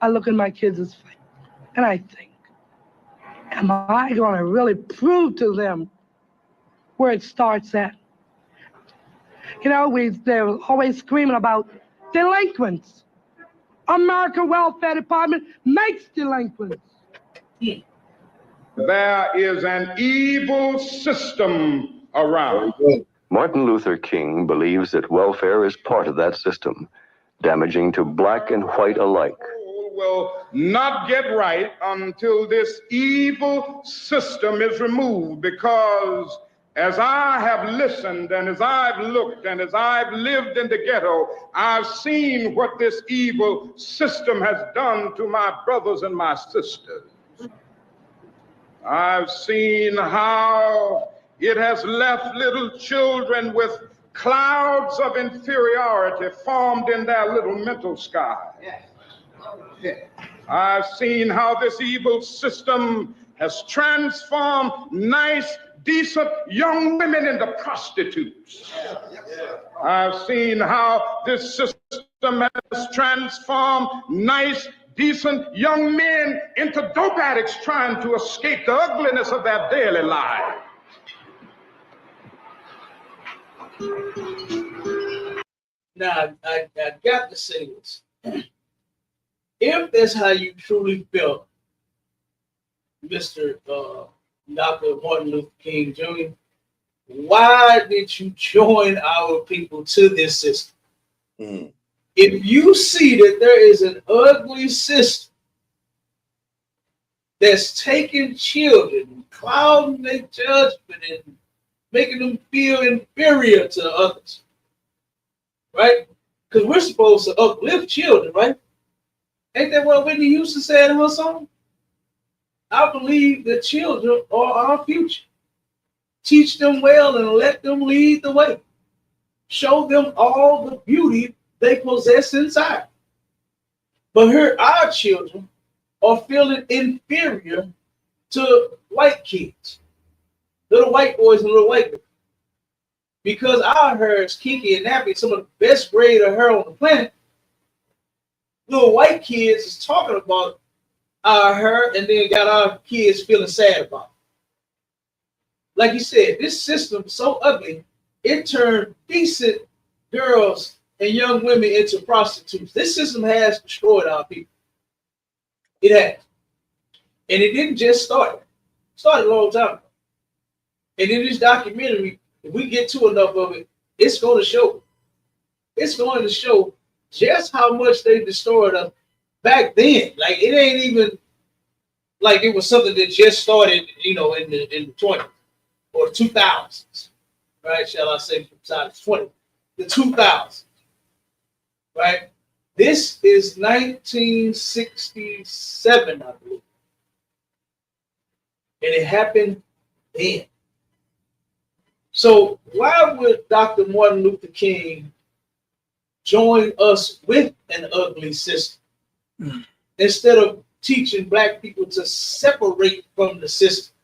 E: I look at my kids as fight, and I think, am I going to really prove to them where it starts at? You know, they're always screaming about delinquents. American Welfare Department makes delinquents.
G: There is an evil system around.
F: Martin Luther King believes that welfare is part of that system, damaging to black and white alike.
G: Will not get right until this evil system is removed, because as I have listened and as I've looked and as I've lived in the ghetto, I've seen what this evil system has done to my brothers and my sisters. I've seen how it has left little children with clouds of inferiority formed in their little mental sky. I've seen how this evil system has transformed nice, decent young women into prostitutes. I've seen how this system has transformed nice, decent young men into dope addicts trying to escape the ugliness of their daily life.
A: Now, I got to say this. If that's how you truly felt, Mr. Dr. Martin Luther King Jr., why did you join our people to this system? Mm. If you see that there is an ugly system that's taking children, clouding their judgment, and making them feel inferior to others, right? Because we're supposed to uplift children, right? Ain't that what Whitney Houston said in her song? I believe the children are our future. Teach them well and let them lead the way. Show them all the beauty they possess inside. But here, our children are feeling inferior to white kids, little white boys and little white girls. Because our hair is kinky and nappy, some of the best grade of hair on the planet. Little white kids is talking about our hair and then got our kids feeling sad about it. Like you said, this system is so ugly, it turned decent girls and young women into prostitutes. This system has destroyed our people. It has. And it didn't just start. It started a long time ago. And in this documentary, if we get to enough of it, it's going to show. It's going to show just how much they destroyed us back then. Like, it ain't even like it was something that just started, in the 20s or 2000s, right? Shall I say from side 20, the 2000s, right? This is 1967, I believe. And it happened then. So why would Dr. Martin Luther King join us with an ugly system instead of teaching black people to separate from the system?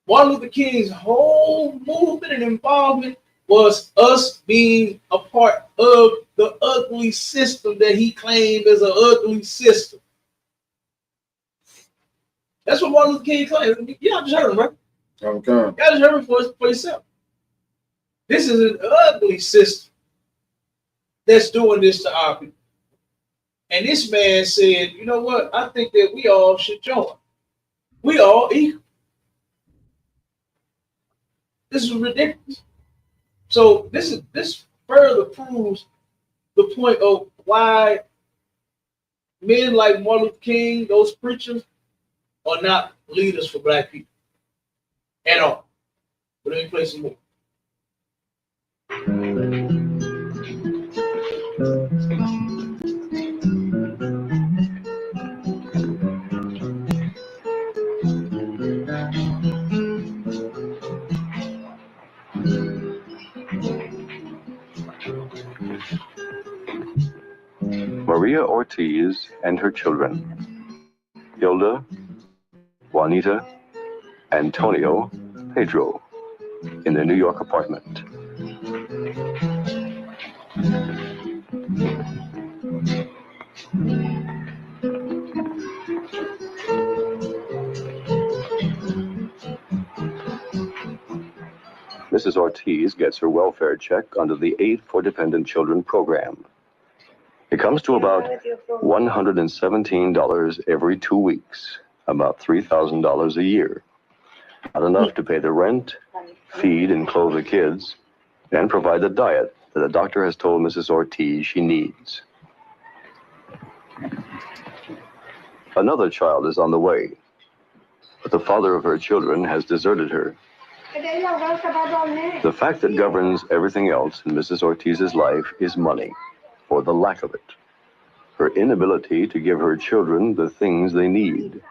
A: Martin Luther King's whole movement and involvement was us being a part of the ugly system that he claimed as an ugly system. That's what Martin Luther King claimed. Y'all just heard him, right?
C: Okay.
A: Y'all just heard him for yourself. This is an ugly system that's doing this to our people. And this man said, you know what? I think that we all should join. We all equal. This is ridiculous. So this further proves the point of why men like Martin Luther King, those preachers, are not leaders for black people at all. But let me play some more.
F: Maria Ortiz and her children, Hilda, Juanita, Antonio, Pedro, in their New York apartment. Mrs. Ortiz gets her welfare check under the Aid for Dependent Children program. It comes to about $117 every 2 weeks, about $3,000 a year. Not enough to pay the rent, feed and clothe the kids, and provide the diet that a doctor has told Mrs. Ortiz she needs. Another child is on the way, but the father of her children has deserted her. The fact that governs everything else in Mrs. Ortiz's life is money, or the lack of it. Her inability to give her children the things they need.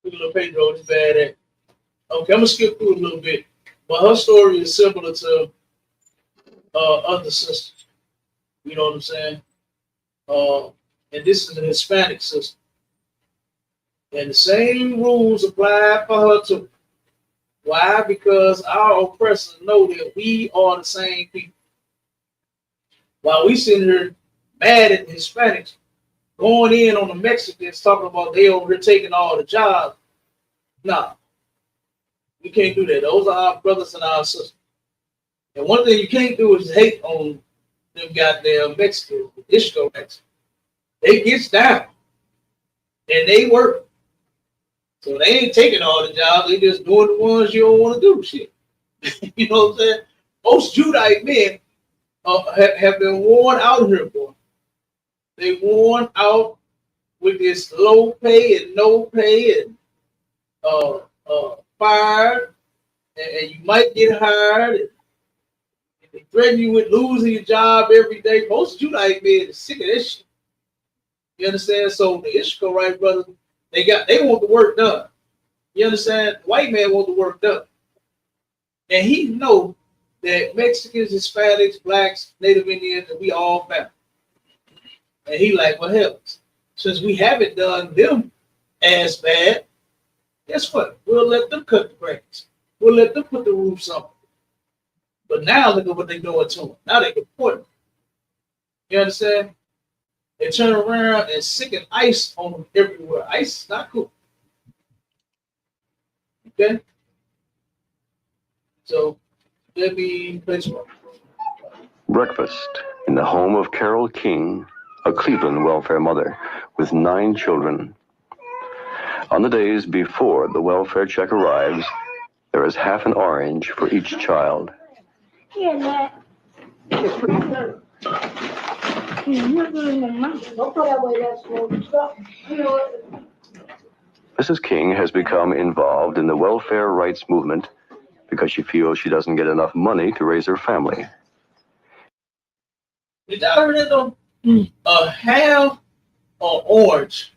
A: Little Pedro is bad at. Okay, I'm gonna skip through it a little bit, but her story is similar to other sisters. You know what I'm saying? And this is a Hispanic system, and the same rules apply for her too. Why? Because our oppressors know that we are the same people. While we sitting here mad at the Hispanics, going in on the Mexicans, talking about they over here taking all the jobs. Nah, we can't do that. Those are our brothers and our sisters. And one thing you can't do is hate on them goddamn Mexicans, the disco Mexicans. They get down and they work. So they ain't taking all the jobs. They just doing the ones you don't want to do. Shit. You know what I'm saying? Most Judite men have been worn out here, boy. They worn out with this low pay and no pay and fired, and you might get hired. And they threaten you with losing your job every day. Most of you like being sick of this shit. You understand? So the Ishmaelite brothers, they want the work done. You understand? The white man want the work done. And he know that Mexicans, Hispanics, blacks, Native Indians, and we all family. And he like, well, hell, since we haven't done them as bad, guess what? We'll let them cut the grass. We'll let them put the roofs on. But now look at what they're doing to them. Now they can put them. You understand? They turn around and sicken ice on them everywhere. Ice is not cool. Okay? So, let me place one.
F: Breakfast in the home of Carol King, a Cleveland welfare mother with 9 children. On the days before the welfare check arrives, there is half an orange for each child.
H: Here, Matt. Don't put away that small stuff.
F: Mrs. King has become involved in the welfare rights movement because she feels she doesn't get enough money to raise her family.
A: Did y'all hear that though? A half an orange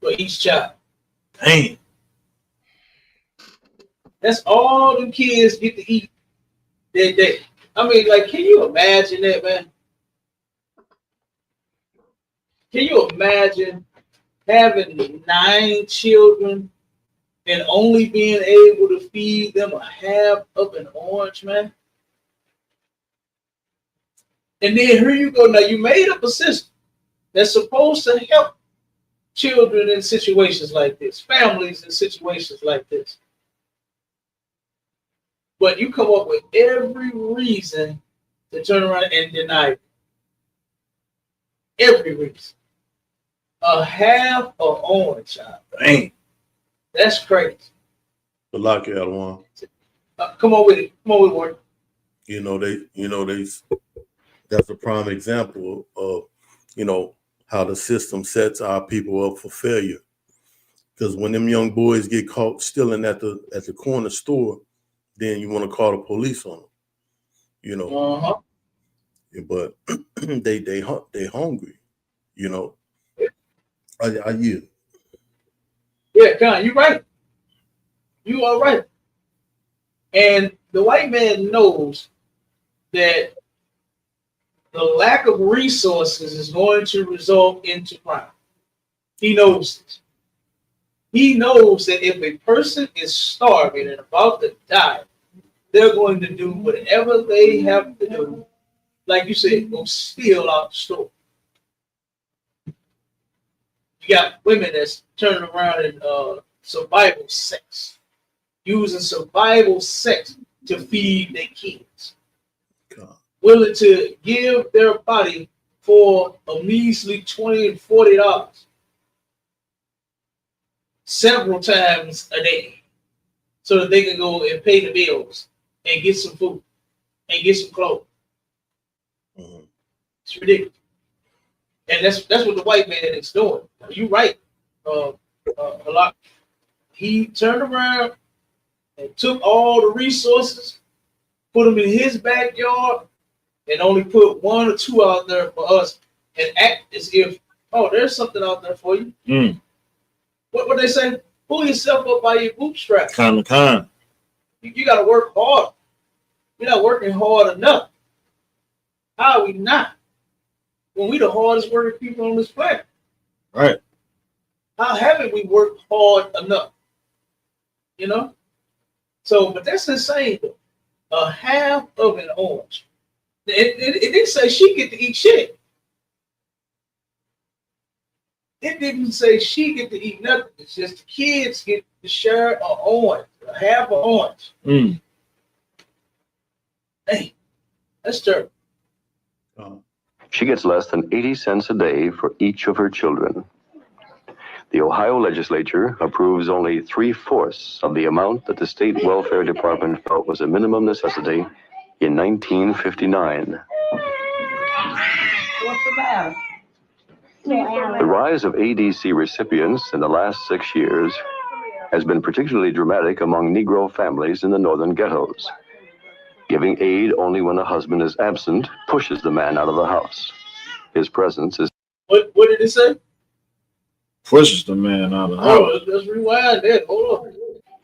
A: for each child.
C: Damn.
A: That's all them kids get to eat that day. I mean, like, can you imagine that, man? Can you imagine having 9 children and only being able to feed them a half of an orange, man? And then here you go. Now, you made up a system that's supposed to help children in situations like this, families in situations like this. But you come up with every reason to turn around and deny it. Every reason. A half an orange, child.
C: Dang.
A: That's crazy.
D: But like the other one,
A: Come on with it. Come on with work.
D: That's a prime example of, how the system sets our people up for failure. Because when them young boys get caught stealing at the corner store, then you want to call the police on them,
A: Uh-huh.
D: But they hungry, I yield.
A: Yeah, Con, you're right. You are right. And the white man knows that the lack of resources is going to result into crime. He knows this. He knows that if a person is starving and about to die, they're going to do whatever they have to do. Like you said, go steal out the store. You got women that's turning around and survival sex, using survival sex to feed their kids.
D: God.
A: Willing to give their body for a measly $20 and $40 several times a day so that they can go and pay the bills and get some food and get some clothes.
D: Mm-hmm.
A: It's ridiculous. And that's what the white man is doing. You're right. A lot. He turned around and took all the resources, put them in his backyard, and only put 1 or 2 out there for us and act as if, oh, there's something out there for you.
C: Mm.
A: What they say? Pull yourself up by your bootstraps.
C: Con.
A: You got to work hard. You're not working hard enough. How are we not? When we the hardest working people on this planet.
C: Right.
A: How haven't we worked hard enough? So, but that's insane though. A half of an orange. It didn't say she get to eat shit. It didn't say she get to eat nothing. It's just the kids get to share an orange, a half an orange.
C: Mm.
A: Hey, that's terrible.
F: She gets less than 80 cents a day for each of her children. The Ohio legislature approves only 3/4 of the amount that the state welfare department felt was a minimum necessity in 1959.
H: What's the matter?
F: The rise of ADC recipients in the last 6 years has been particularly dramatic among Negro families in the northern ghettos. Giving aid only when a husband is absent pushes the man out of the house. His presence is...
A: What did it say?
C: Pushes the man out of the
A: Oh,
C: house.
A: let's rewind that. Hold on.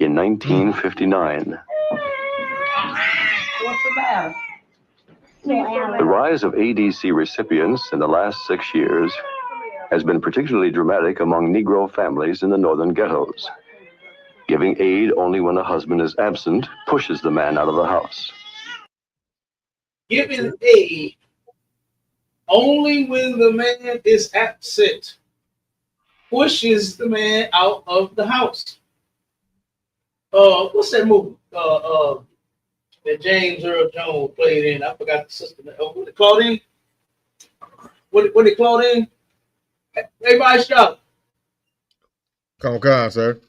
F: In 1959,
H: What's the matter?
F: the rise of ADC recipients in the last 6 years has been particularly dramatic among Negro families in the northern ghettos. Giving aid only when a husband is absent pushes the man out of the house.
A: Giving aid only when the man is absent pushes the man out of the house. What's that movie? That James Earl Jones played in. I forgot the sister. What did Claudine? What did Claudine? Everybody shout.
B: Come on, sir.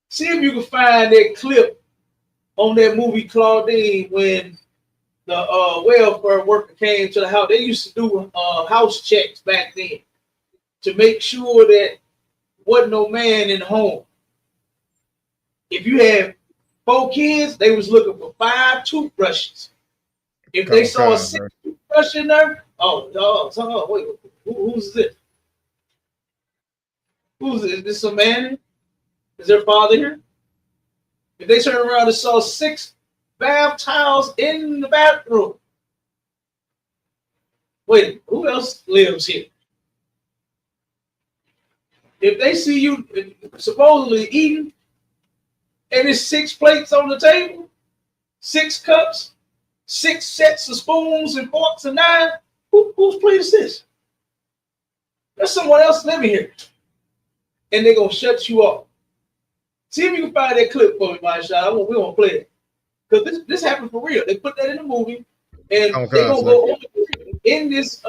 A: See if you can find that clip on that movie Claudine when the welfare worker came to the house. They used to do house checks back then to make sure that wasn't no man in the home. If you had 4 kids, they was looking for 5 toothbrushes. If they saw a 6 toothbrush in there, wait, who's this? Who's this? Is this a man? Is their father here? If they turned around and saw 6 bath towels in the bathroom, wait, who else lives here? If they see you supposedly eating, and there's 6 plates on the table, 6 cups, 6 sets of spoons and forks and knives, whose plate is this? There's someone else living here. And they're going to shut you off. See if you can find that clip for me, my shot. We won't play it. Because this happened for real. They put that in the movie. And they're going to go over in this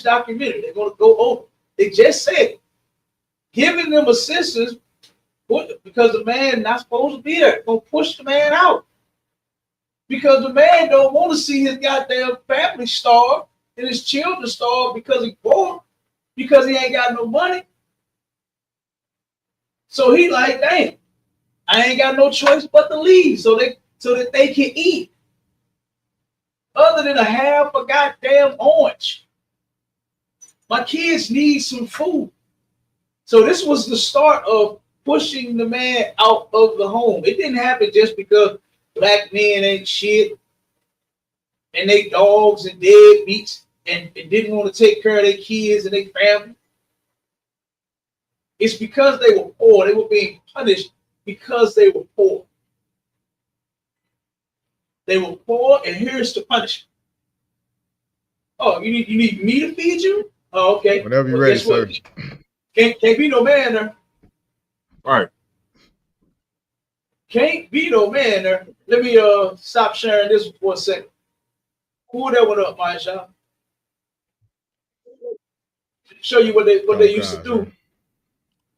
A: documentary. They're going to go over. They just said, giving them assistance because the man not supposed to be there. Going to push the man out. Because the man don't want to see his goddamn family starve and his children starve because he's poor, because he ain't got no money. So he like, damn, I ain't got no choice but to leave so that they can eat. Other than a half a goddamn orange. My kids need some food. So this was the start of pushing the man out of the home. It didn't happen just because black men ain't shit and they dogs and deadbeats and didn't want to take care of their kids and their family. It's because they were poor. They were being punished because they were poor. They were poor, and here's the punishment. Oh, you need me to feed you? Oh, okay.
B: Whenever you're ready, sir.
A: Can't be no man there.
C: Right.
A: Can't be no man there. Let me stop sharing this for a second. Pull that one up, my shop. Show you what they used to do.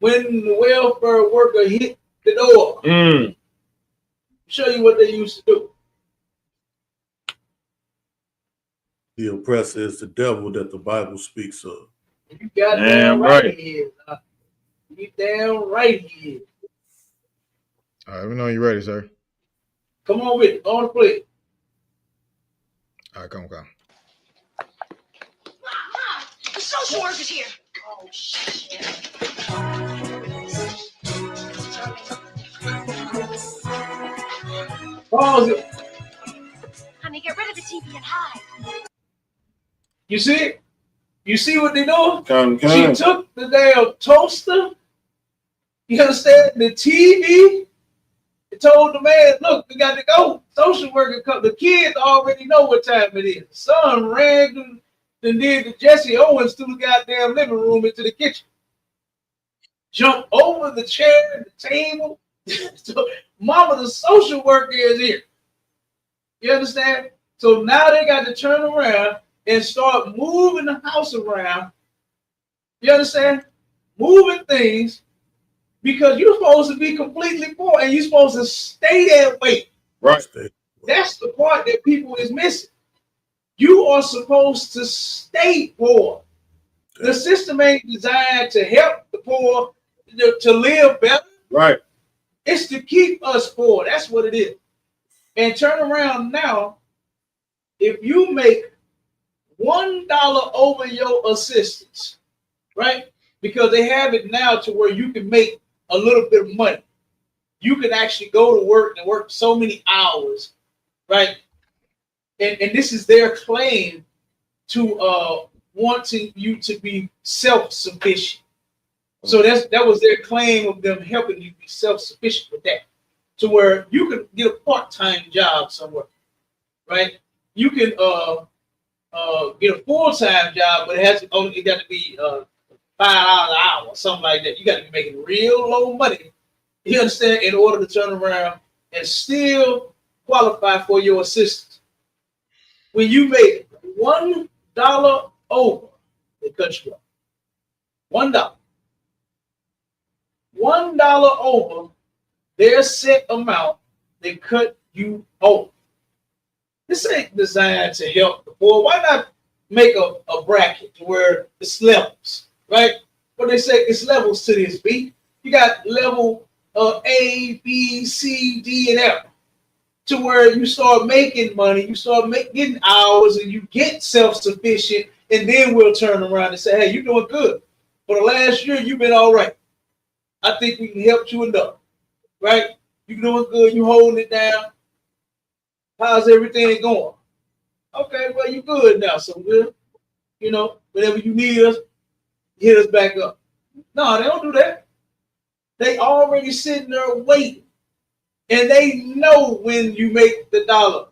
A: When the welfare worker hit the door, show you what they used to do.
D: The oppressor is the devil that the Bible speaks of.
A: You got damn right he is. You damn right he is.
B: All right, we know you're ready, sir.
A: Come on with it. On the plate.
B: All right, come on.
I: Mom, the social worker's here. Oh, shit.
A: Pause it.
I: Honey, get rid of the TV and hide.
A: You see it? You see what they doing?
C: Come.
A: She took the damn toaster. You understand? The TV. It told the man, look, we got to go. Social worker come. The kids already know what time it is. Son ran and did the Jesse Owens to the goddamn living room into the kitchen. Jumped over the chair and the table. So, mama, the social worker is here. You understand? So now they got to turn around and start moving the house around. You understand? Moving things because you're supposed to be completely poor and you're supposed to stay that way.
C: Right.
A: That's the part that people is missing. You are supposed to stay poor. The system ain't designed to help the poor to live better.
C: Right.
A: It's to keep us poor. That's what it is. And turn around now, if you make $1 over your assistance, right? Because they have it now to where you can make a little bit of money. You can actually go to work and work so many hours, right? And this is their claim to wanting you to be self-sufficient. So that was their claim of them helping you be self-sufficient with that. To where you can get a part-time job somewhere, right? You can get a full-time job, but it got to be $5 an hour, something like that. You got to be making real low money. You understand? In order to turn around and still qualify for your assistance. When you make $1 over, they cut you off. $1. $1 over their set amount, they cut you off. This ain't designed to help the poor. Why not make a bracket where it's levels, right? What they say, it's levels to this beat. You got level A, B, C, D, and F. To where you start making money, you start getting hours, and you get self-sufficient, and then we'll turn around and say, hey, you're doing good. For the last year, you've been all right. I think we can help you enough, right? You're doing good, you holding it down. How's everything going? Okay, well, you good now, so we'll, whenever you need us, hit us back up. No, they don't do that. They already sitting there waiting. And they know when you make the dollar.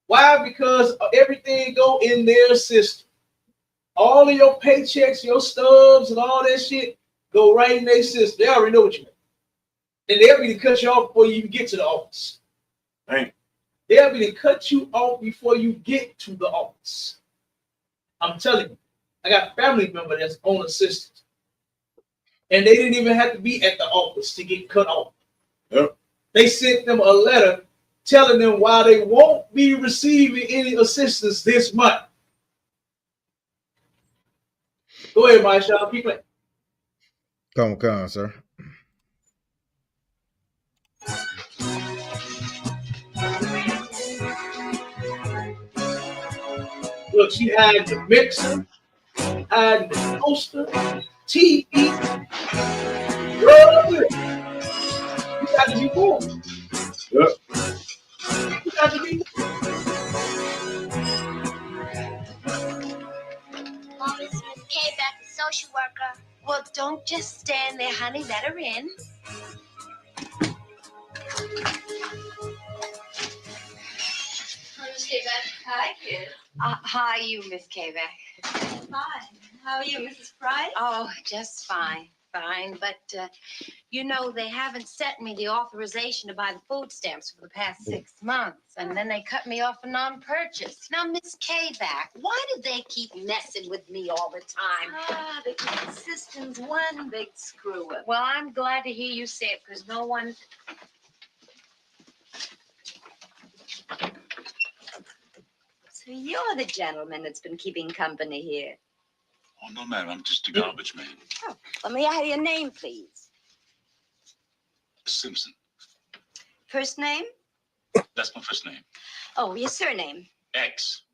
A: Why? Because everything go in their system. All of your paychecks, your stubs, and all that shit go right in their system. They already know what you make. And they'll be to cut you off before you even get to the office.
C: Right.
A: They'll be to cut you off before you get to the office. I'm telling you, I got a family member that's on assistance. And they didn't even have to be at the office to get cut off.
C: Yep.
A: They sent them a letter telling them why they won't be receiving any assistance this month. Go ahead, Maisha. Keep playing.
B: Come on, sir.
A: Look, she had the mixer, had the toaster, TV. You got to be cool.
C: Yep.
A: You got to be
I: Mom, it's Miss K back, the social worker.
J: Well, don't just stand there, honey. Let her in.
I: Hi, Miss K back. Hi, kid.
J: Hi, you, Miss Kavak.
K: Fine. How are you, Mrs. Price?
J: Oh, just fine. Fine. But, they haven't sent me the authorization to buy the food stamps for the past 6 months. And then they cut me off for non-purchase. Now, Miss Kavak, why do they keep messing with me all the time?
K: Because the system's one big screw-up.
J: Well, I'm glad to hear you say it, because no one...
K: So you're the gentleman that's been keeping company here.
L: Oh, no, ma'am. I'm just a garbage man.
K: Oh, well, may I have your name, please?
L: Simpson.
K: First name?
L: That's my first name.
K: Oh, your surname?
L: X.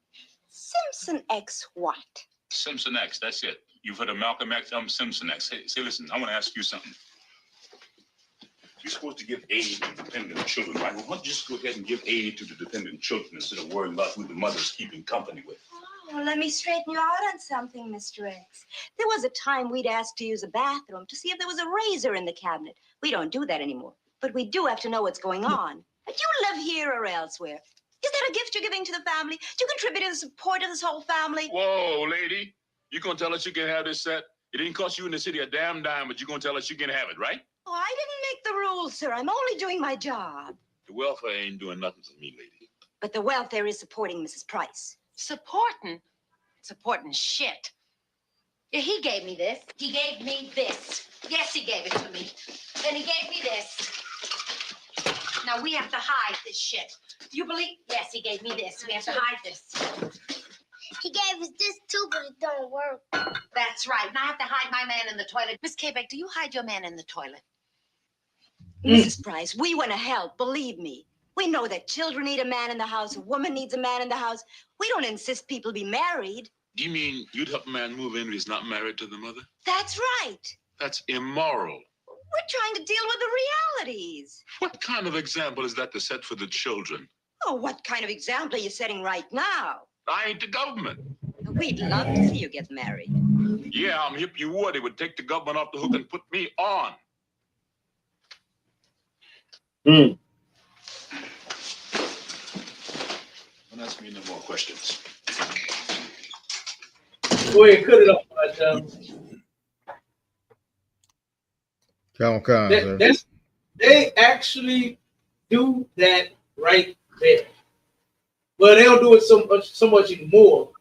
K: Simpson X what?
L: Simpson X. That's it. You've heard of Malcolm X. I'm Simpson X. Hey, say, listen, I want to ask you something. You're supposed to give aid to dependent children, right? Well, why don't you just go ahead and give aid to the dependent children instead of worrying about who the mother's keeping company with?
K: Oh, let me straighten you out on something, Mr. X. There was a time we'd ask to use a bathroom to see if there was a razor in the cabinet. We don't do that anymore, but we do have to know what's going on. But you live here or elsewhere. Is that a gift you're giving to the family? Do you contribute to the support of this whole family?
L: Whoa, lady. You gonna tell us you can have this set? It didn't cost you in the city a damn dime, but you're gonna tell us you can have it, right?
K: Oh, I didn't make the rules, sir. I'm only doing my job.
L: The welfare ain't doing nothing for me, lady.
K: But the welfare is supporting Mrs. Price.
J: Supporting shit. Yeah, he gave me this. He gave me this. Yes, he gave it to me. Then he gave me this. Now we have to hide this shit. You believe? Yes, he gave me this. We have to hide this.
H: He gave us this too, but it don't work.
J: That's right. And I have to hide my man in the toilet. Miss Quebec, do you hide your man in the toilet?
K: Mrs. Price, we want to help, believe me. We know that children need a man in the house, a woman needs a man in the house. We don't insist people be married.
L: Do you mean you'd help a man move in if he's not married to the mother?
K: That's right.
L: That's immoral.
K: We're trying to deal with the realities.
L: What kind of example is that to set for the children?
K: Oh, what kind of example are you setting right now?
L: I ain't the government.
K: We'd love to see you get married.
L: Yeah, I'm hip you would. It would take the government off the hook and put me on.
C: Hmm.
L: Don't ask me no more questions.
A: Go ahead, cut it off, my child. They actually do that right there. Well, they don't do it so much anymore.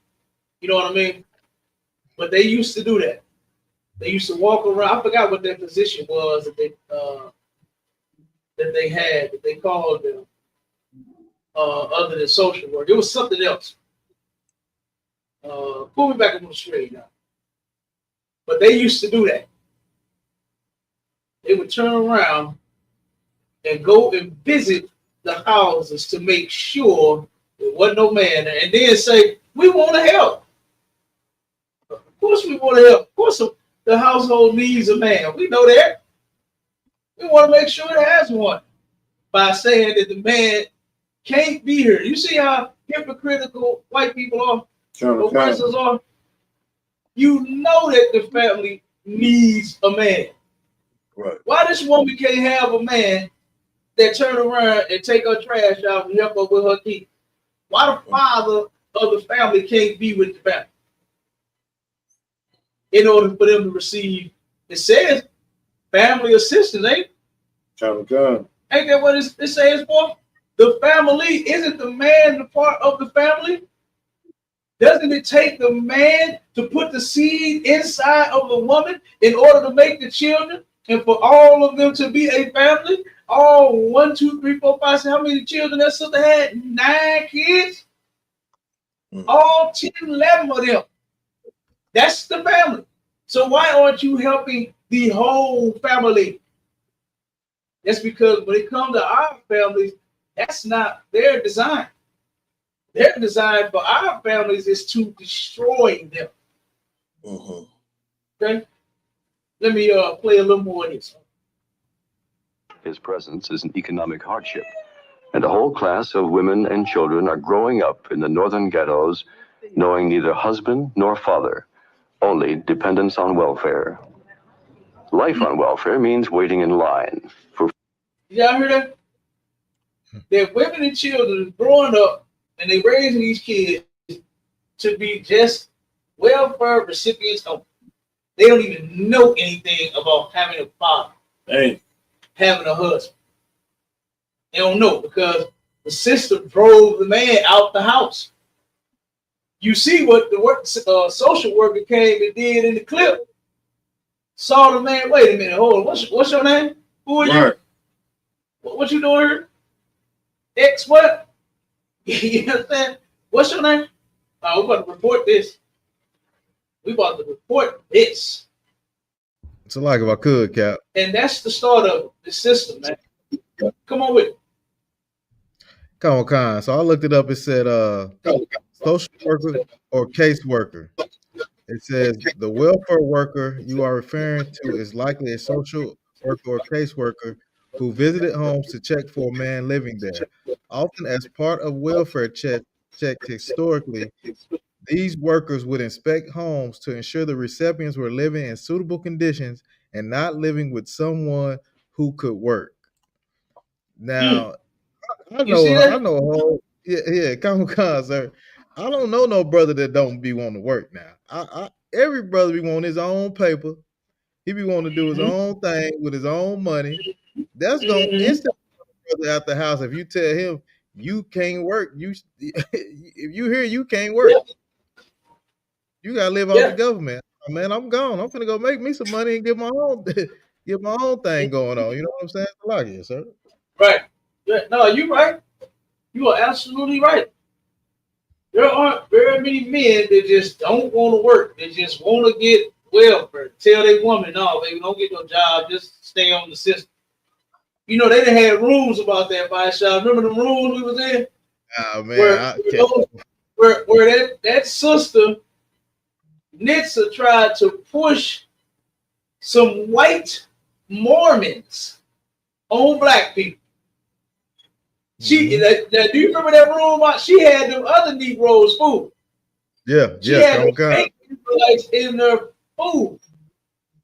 A: You know what I mean? But they used to do that. They used to walk around. I forgot what their position was that they had, that they called them, other than social work. It was something else. Pull me back up on the screen now. But they used to do that. They would turn around and go and visit the houses to make sure there wasn't no man there, and then say, we want to help. Of course we want to help. Of course the household needs a man. We know that. We want to make sure it has one by saying that the man can't be here. You see how hypocritical white people are? Oppressors are? You know that the family needs a man.
D: Right.
A: Why this woman can't have a man that turn around and take her trash out and help her with her kids? Why the father of the family can't be with the family? In order for them to receive, it says family assistance, ain't it? Ain't that what it says for? The family, isn't the man the part of the family? Doesn't it take the man to put the seed inside of the woman in order to make the children and for all of them to be a family? All 1, 2, 3, 4, 5, 6. How many children that sister had? 9 kids. All 10, 11 of them. That's the family. So why aren't you helping the whole family? That's because when it comes to our families, that's not their design. Their design for our families is to destroy them. Okay? Let me play a little more of this.
F: His presence is an economic hardship, and a whole class of women and children are growing up in the northern ghettos, knowing neither husband nor father, only dependence on welfare. Life on welfare means waiting in line for.
A: Y'all hear that? That women and children growing up and they raising these kids to be just welfare recipients only. They don't even know anything about having a father, having a husband. They don't know because the sister drove the man out the house. You see what the social worker came and did in the clip. Saw the man. Wait a minute. Hold on. What's your name? Who are you? What you doing here? X what? You understand? What's your name? We're about to report this. We about to report this.
B: It's like if I could, Cap.
A: And that's the start of the system, man. Come on with it.
B: Come on, Con. So I looked it up. It said social worker or caseworker. It says the welfare worker you are referring to is likely a social worker or caseworker who visited homes to check for a man living there. Often as part of welfare checks historically, these workers would inspect homes to ensure the recipients were living in suitable conditions and not living with someone who could work. Now, I know a whole come on, sir. I don't know no brother that don't be wanting to work now. Every brother be wanting his own paper. He be wanting to do his own thing with his own money. That's gonna instantly put brother out the house if you tell him you can't work. If you hear you can't work, you gotta live off the government. Oh, man, I'm gone. I'm finna go make me some money and get my own thing going on. You know what I'm saying? I like it, sir.
A: Right. Yeah, no, you're right. You are absolutely right. there aren't very many men that just don't want to work. They just want to get welfare. Tell their woman, no, baby, don't get no job. Just stay on the system. You know, they done had rules about that, by shop. Remember the rules we was in?
B: Oh man,
A: Where that sister Nitsa tried to push some white Mormons on black people. She now, do you remember that room? She had them other Negroes food.
B: Yeah,
A: she had Israelites in their food,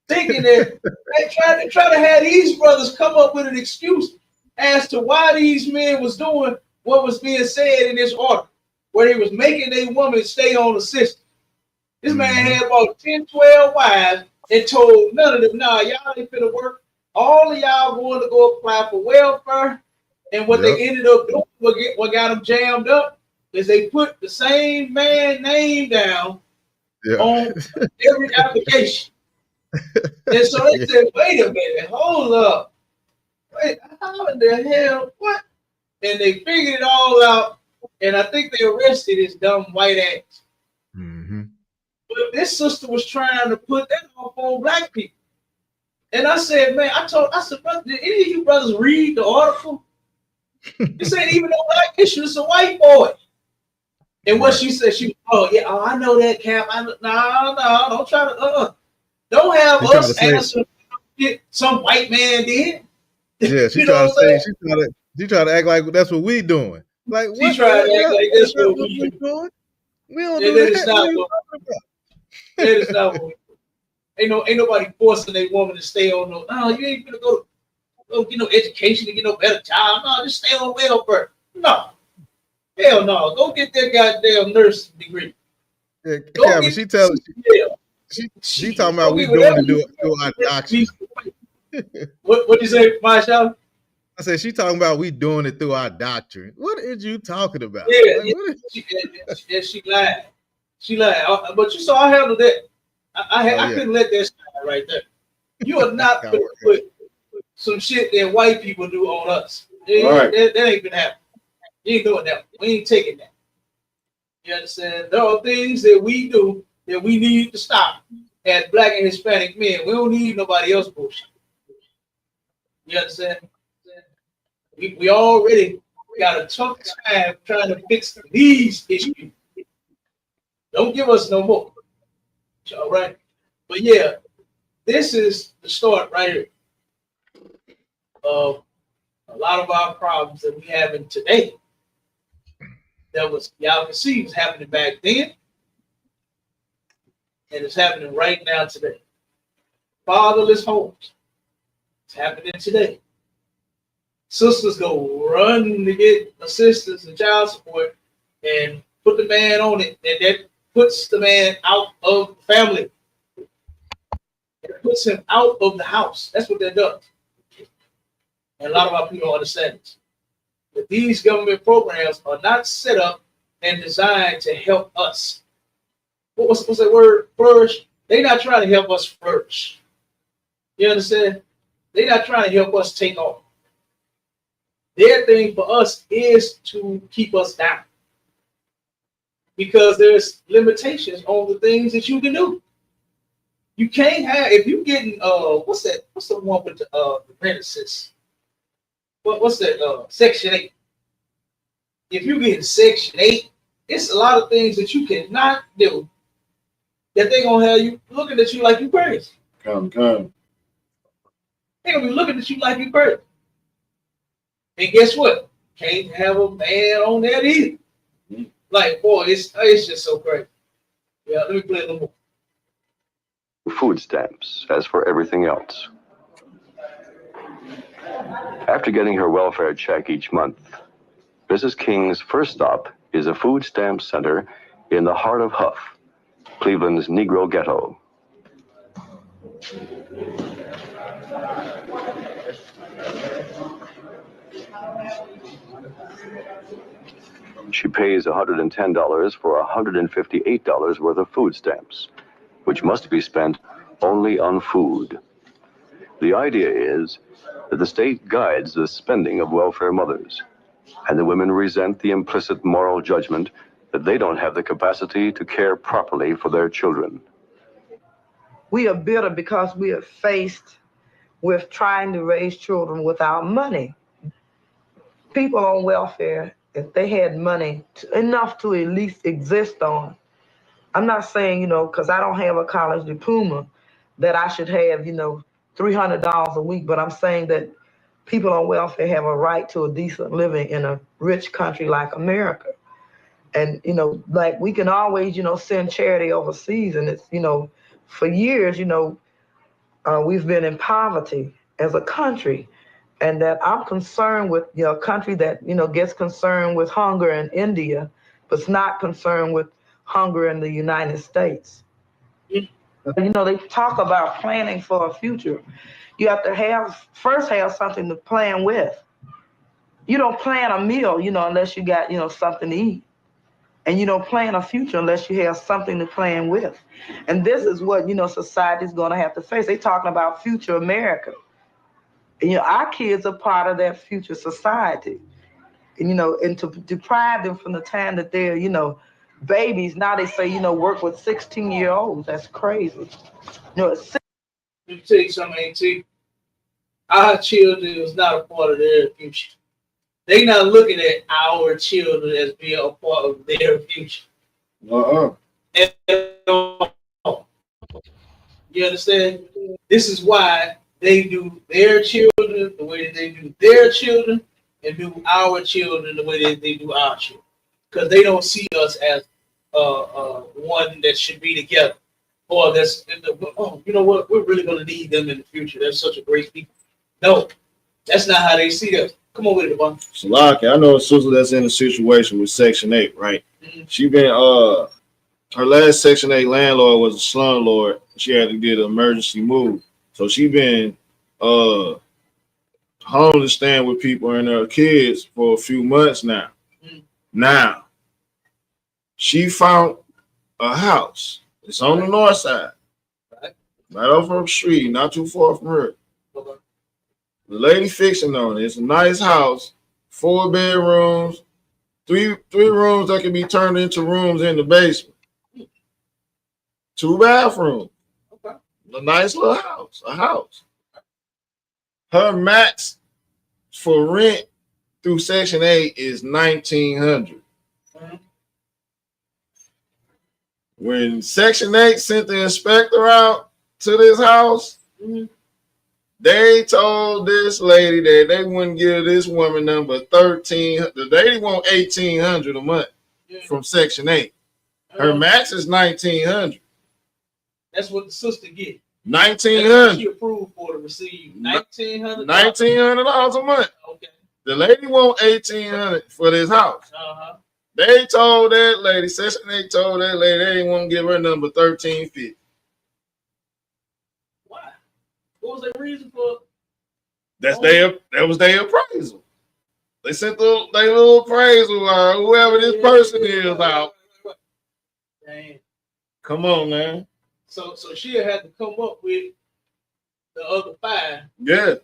A: thinking that they try to have these brothers come up with an excuse as to why these men was doing what was being said in this order, where they was making their woman stay on the system. This man had about 10, 12 wives and told none of them, nah, y'all ain't finna work. All of y'all going to go apply for welfare. And what they ended up doing, what got them jammed up, is they put the same man name down on every application. And so they said, wait a minute, hold up. Wait, how in the hell, what? And they figured it all out, and I think they arrested this dumb white ass. But this sister was trying to put that off on black people. And I said, man, I said, brother, did any of you brothers read the article? This ain't even a black issue, it's a white boy. And what she said, I know that, Cap. No, don't try to, don't have us answer some white man did.
B: Yeah, she tried to say, she tried to act like that's what we doing. Like, what?
A: She tried to act like that's what we
B: doing. We don't do that.
A: That is not what we do. Ain't nobody forcing a woman to stay on no. No, you ain't gonna go get no education to get no better job. No, just stay on welfare. No, hell no. Go get that goddamn nurse degree.
B: Yeah, Kevin, she talking about we doing it through our doctrine.
A: What you say, my show?
B: I said she talking about we doing it through our doctrine. What is you talking about?
A: Yeah, she lied. She lied. But you saw I handled that. I couldn't let that slide right there. You are not going to put some shit that white people do on us. That ain't gonna happen. You ain't doing that. We ain't taking that. You understand? There are things that we do that we need to stop as black and Hispanic men. We don't need nobody else bullshit. You understand? We already got a tough time trying to fix these issues. Don't give us no more. All right? But yeah, this is the start right here of a lot of our problems that we having today. That was, y'all can see, was happening back then, and it's happening right now today. Fatherless homes. It's happening today. Sisters go run to get assistance and child support and put the man on it, and that puts the man out of the family. It puts him out of the house. That's what that does. And a lot of our people don't understand this. But these government programs are not set up and designed to help us. What's that word? Flourish. They're not trying to help us flourish. You understand? They're not trying to help us take off. Their thing for us is to keep us down. Because there's limitations on the things that you can do. You can't have, if you're getting, what's the one with the apprentices? What's that, Section 8? If you get Section 8, it's a lot of things that you cannot do that they're going to have you looking at you like you crazy.
C: Come.
A: They're going to be looking at you like you crazy. And guess what? Can't have a man on that either. Like, boy, it's just so crazy. Yeah, let me play a little more.
F: Food stamps, as for everything else. After getting her welfare check each month, Mrs. King's first stop is a food stamp center in the heart of Huff, Cleveland's Negro ghetto. She pays $110 for $158 worth of food stamps, which must be spent only on food. The idea is that the state guides the spending of welfare mothers, and the women resent the implicit moral judgment that they don't have the capacity to care properly for their children.
M: We are bitter because we are faced with trying to raise children without money. People on welfare, if they had money enough to at least exist on, I'm not saying, because I don't have a college diploma, that I should have, $300 a week, but I'm saying that people on welfare have a right to a decent living in a rich country like America. And, like we can always, send charity overseas. And it's, for years, we've been in poverty as a country. And that I'm concerned with, a country that, gets concerned with hunger in India, but it's not concerned with hunger in the United States. They talk about planning for a future. You have to first have something to plan with. You don't plan a meal, unless you got, something to eat. And you don't plan a future unless you have something to plan with. And this is what, society's going to have to face. They're talking about future America. And, our kids are part of that future society. And, and to deprive them from the time that they're, babies, now they say, work with 16-year-olds. That's crazy.
A: Let me tell you something, AT. Our children is not a part of their future. They not looking at our children as being a part of their future. You understand? This is why they do their children the way that they do their children and do our children the way that they do our children. Because they don't see us as one that should be together. Or that's, you know what? We're really going to need them in the future. They're such a great people. No, that's not how they see us. Come on with it, Devon.
C: Salaki, I know a sister that's in a situation with Section 8, right? Mm-hmm. She been, her last Section 8 landlord was a slumlord. She had to get an emergency move. So she been homeless, staying with people and her kids for a few months now. Mm-hmm. Now, she found a house. It's on the north side. Right off her street, not too far from her. Okay. The lady fixing on it. It's a nice house, 4 bedrooms, three rooms that can be turned into rooms in the basement, 2 bathrooms. Okay. A nice little house, a house. Her max for rent through Section 8 is $1,900. Mm-hmm. When Section 8 sent the inspector out to this house, mm-hmm. They told this lady that they wouldn't give this woman number 13. The lady want $1,800 a month from Section 8. Her max is $1,900.
A: That's what the sister get.
C: $1,900.
A: She approved for to receive $1,900.
C: $1,900 a month. Okay. The lady want $1,800 for this house.
A: Uh-huh.
C: They told that lady, Section 8 told that lady they didn't want to give her number $1,350.
A: What was their reason for?
C: That was their appraisal. They sent their little appraisal, whoever this person is out.
A: Dang.
C: Come on, man.
A: So she had to come up with the other 5.
C: Yeah.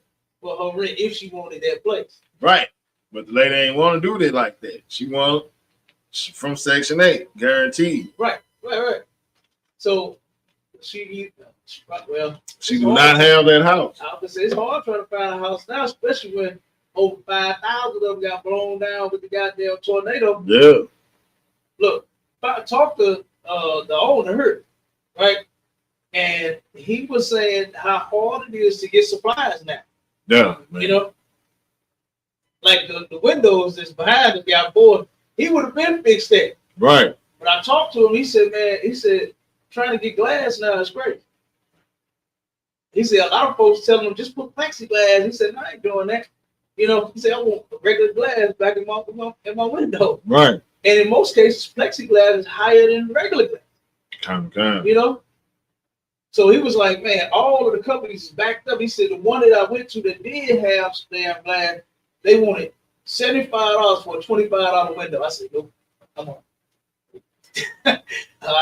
A: For her rent if she wanted that place.
C: Right. But the lady ain't want to do that like that. She wanted from Section 8, guaranteed.
A: Right. So she
C: do not have that house.
A: I was say it's hard trying to find a house now, especially when over 5,000 of them got blown down with the goddamn tornado.
C: Yeah.
A: Look, I talked to the owner, right? And he was saying how hard it is to get supplies now.
C: Yeah.
A: You know? Like the windows that's behind the guy board, he would have been fixed that.
C: Right.
A: But I talked to him, he said, trying to get glass now is great. He said, a lot of folks telling him, just put plexiglass. He said, no, I ain't doing that. You know, he said, I want regular glass back in my window.
C: Right.
A: And in most cases, plexiglass is higher than regular glass. You know? So he was like, man, all of the companies is backed up. He said, the one that I went to that did have damn glass, they wanted $75 for a $25 window. I said, nope, come on. I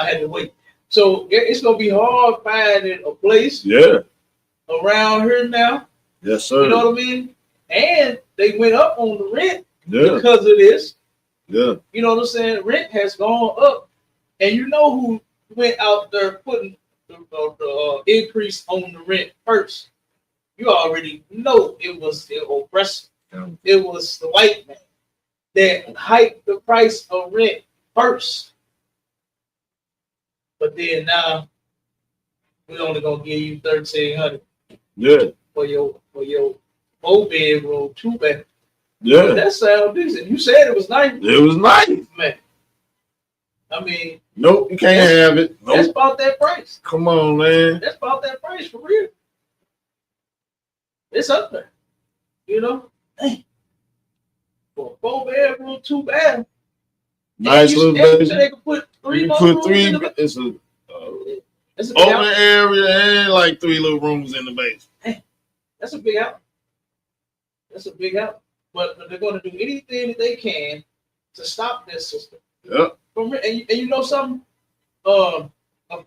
A: had to wait. So it's going to be hard finding a place around here now.
C: Yes, sir.
A: You know what I mean? And they went up on the rent because of this.
C: Yeah.
A: You know what I'm saying? Rent has gone up, and you know who went out there putting the increase on the rent first? You already know it was the oppressor.
C: Yeah.
A: It was the white man that hiked the price of rent first. But then now we're only gonna give you $1,300 for your 4-bedroom, 2-bedroom.
C: Yeah.
A: That sounds decent. You said it was nice.
C: It was nice.
A: Man. I mean,
C: nope, you can't have it. Nope.
A: That's about that price.
C: Come on, man.
A: That's about that price for real. It's up there. You know? Hey. For a 4-bedroom, 2-bath.
C: Nice little
A: baby. So they can put three more rooms in the
C: it's a
A: That's a
C: open
A: house.
C: area and like 3 little rooms in the basement.
A: Hey, that's a big house. That's a big house. But they're going to do anything that they can to stop that system.
C: Yep.
A: And you know something? A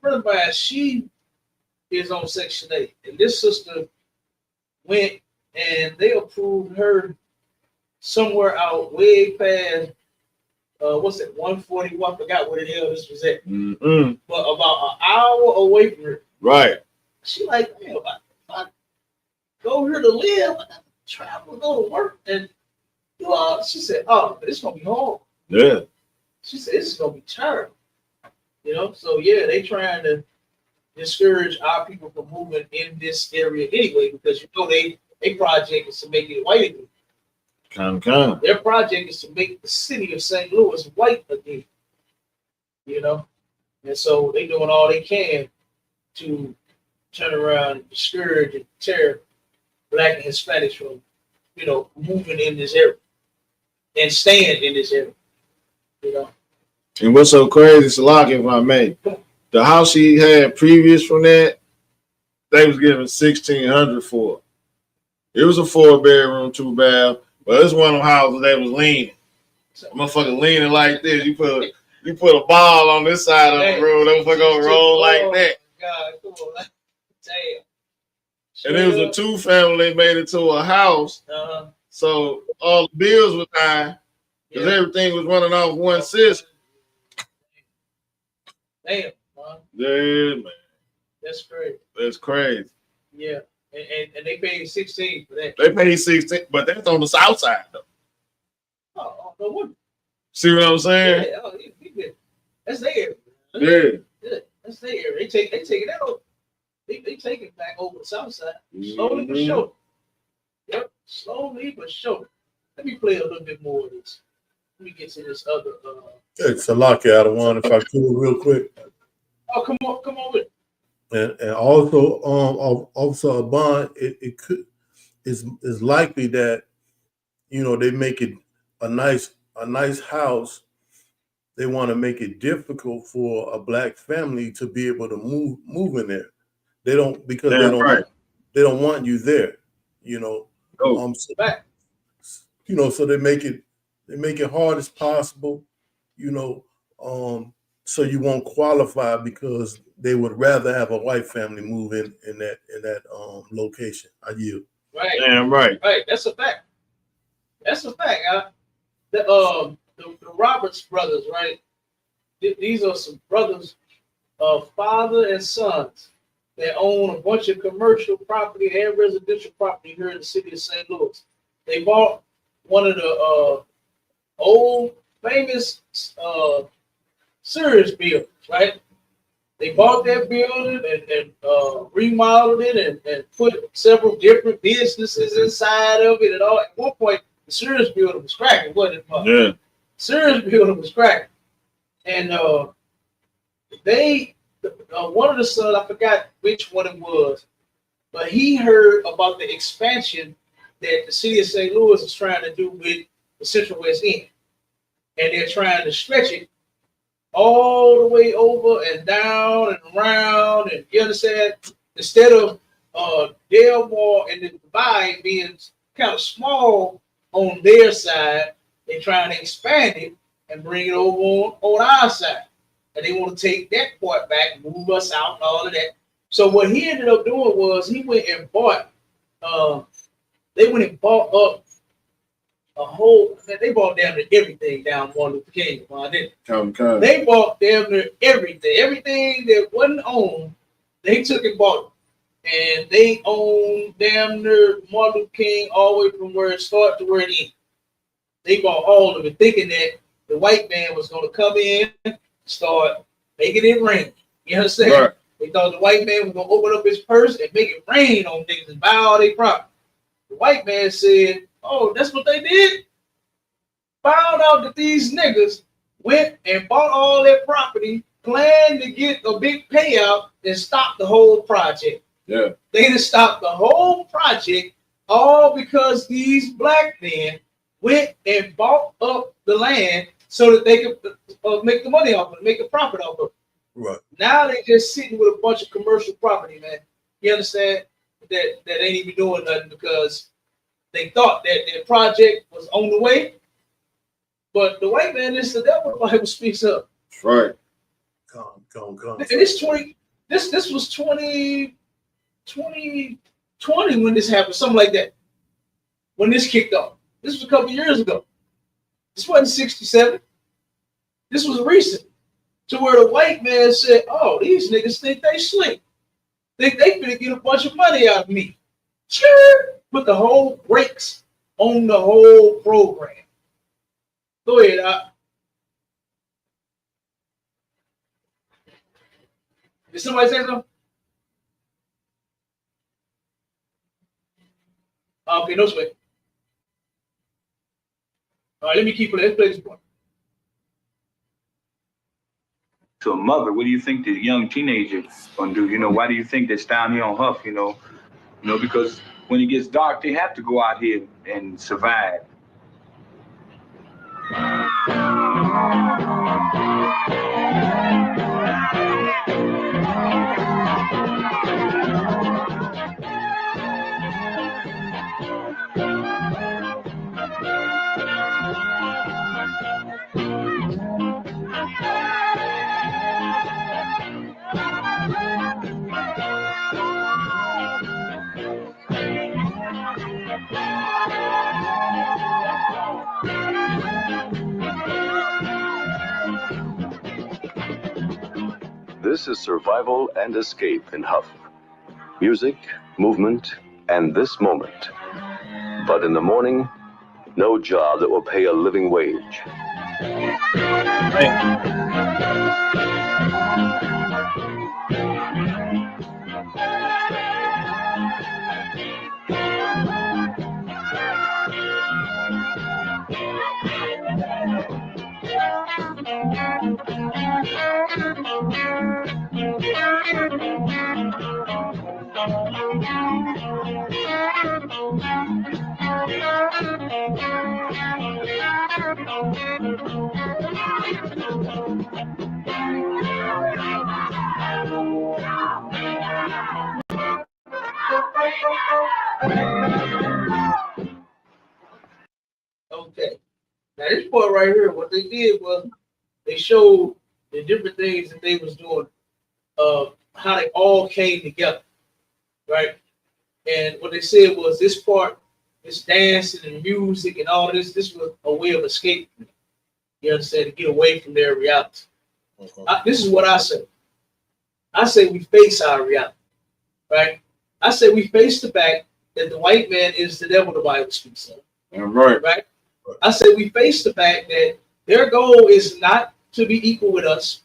A: friend of mine, she is on Section 8. And this sister went and they approved her somewhere out way past, what's it, 141? I forgot what the hell this was at.
C: Mm-hmm.
A: But about an hour away from her.
C: Right.
A: She like, man, if I go here to live, I gotta travel, go to work, and do all. She said, oh, it's going to be hard.
C: Yeah.
A: She said, this is going to be terrible. You know? So, yeah, they trying to discourage our people from moving in this area anyway, because, you know, their project is to make it white again.
C: Kind.
A: Their project is to make the city of St. Louis white again. You know? And so they doing all they can to turn around and discourage and tear Black and Hispanics from, you know, moving in this area and staying in this area. You know?
C: And what's so crazy, Salak, if I may, the house she had previous from that, they was giving $1,600 for it. It was a 4-bedroom, 2-bath, but it's one of them houses that was leaning. Motherfucker leaning like this. You put a ball on this side of the road, that motherfucker gonna roll like that.
A: God, come on. Damn.
C: And it was a 2-family, they made it to a house.
A: Uh-huh.
C: So all the bills were high because everything was running off one system.
A: Damn, man.
C: Yeah, man.
A: That's crazy.
C: That's crazy.
A: Yeah. And they paid 16 for that.
C: They paid 16, but that's on the south side though.
A: Oh, no wonder.
C: See what I'm saying?
A: Yeah, that's their
C: area.
A: Yeah. That's their area. They take it out. They take it back over the south side. Slowly but surely. Yep. Slowly but surely. Let me play a little bit more of this. Let me get to this other
D: It's a lock out of one if I could real quick.
A: Oh, come on with it.
D: And also a bond, it could is likely that, you know, they make it a nice house. They want to make it difficult for a Black family to be able to move in there. They don't, because they don't want you there, you know. You know, so they make it hard as possible, you know, so you won't qualify because they would rather have a white family move in that location. I yield.
A: Right.
C: Damn right.
A: Right. That's a fact. That's a fact. The Roberts brothers, right? These are some brothers, father and sons, that own a bunch of commercial property and residential property here in the city of St. Louis. They bought one of the old famous Sears buildings, right? They bought that building and remodeled it and put several different businesses inside of it and all. At one point, the Sears building was cracking, wasn't it, Mark?
C: Yeah.
A: Sears building was cracking. And one of the sons, I forgot which one it was, but he heard about the expansion that the city of St. Louis is trying to do with the Central West End. And they're trying to stretch it all the way over and down and around. And you understand? Instead of Delmore and the Divide being kind of small on their side, they're trying to expand it and bring it over on our side. And they want to take that part back, move us out and all of that. So what he ended up doing was he went and bought, they went and bought up a whole, man, they bought down to everything down Martin Luther King. They bought down to everything. Everything that wasn't owned, they took and bought it. And they owned damn near Martin Luther King all the way from where it started to where it ended. They bought all of it, thinking that the white man was going to come in, start making it rain. You understand? Right. They thought the white man was going to open up his purse and make it rain on things and buy all their property. The white man said, oh, that's what they did? Found out that these niggas went and bought all their property, planned to get a big payout, and stopped the whole project. Yeah. They just stopped the whole project, all because these black men went and bought up the land so that they could make the money off of it, make a profit off of it. Right. Now they just sitting with a bunch of commercial property, man. You understand? That ain't even doing nothing because they thought that their project was on the way. But the white man is the devil. The Bible speaks up. That's right. Come. And this was 2020 when this happened, something like that. When this kicked off. This was a couple years ago. This wasn't 67. This was recent. To where the white man said, oh, these niggas think they slick. Think they finna get a bunch of money out of me. Sure. Put the whole brakes on the whole program. Go ahead, Did somebody say something? Okay, no sweat. All right, let's play this point.
N: To a mother, what do you think the young teenager gonna do? You know, why do you think that's down here on Huff? You know, because when it gets dark, they have to go out here and survive.
F: This is survival and escape in Huff. Music, movement, and this moment. But in the morning, no job that will pay a living wage.
A: Okay. Now this part right here, what they did was they showed the different things that they was doing, how they all came together, right? And what they said was this part, this dancing and music and all this was a way of escape. You understand? To get away from their reality. This is what I say. I say we face our reality, right? I say we face the fact that the white man is the devil, the Bible speaks of. Right? I say we face the fact that their goal is not to be equal with us.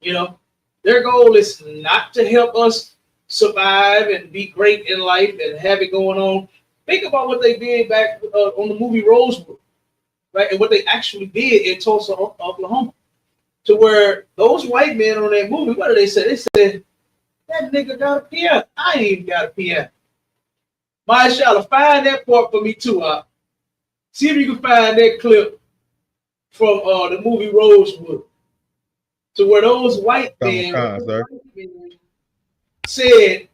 A: You know, their goal is not to help us survive and be great in life and have it going on. Think about what they did back on the movie Rosewood, right? And what they actually did in Tulsa, Oklahoma, to where those white men on that movie, what did they say? They said, that nigga got a piano. I ain't even got a piano. Maishala, find that part for me too. See if you can find that clip from the movie Rosewood, to where those white men said,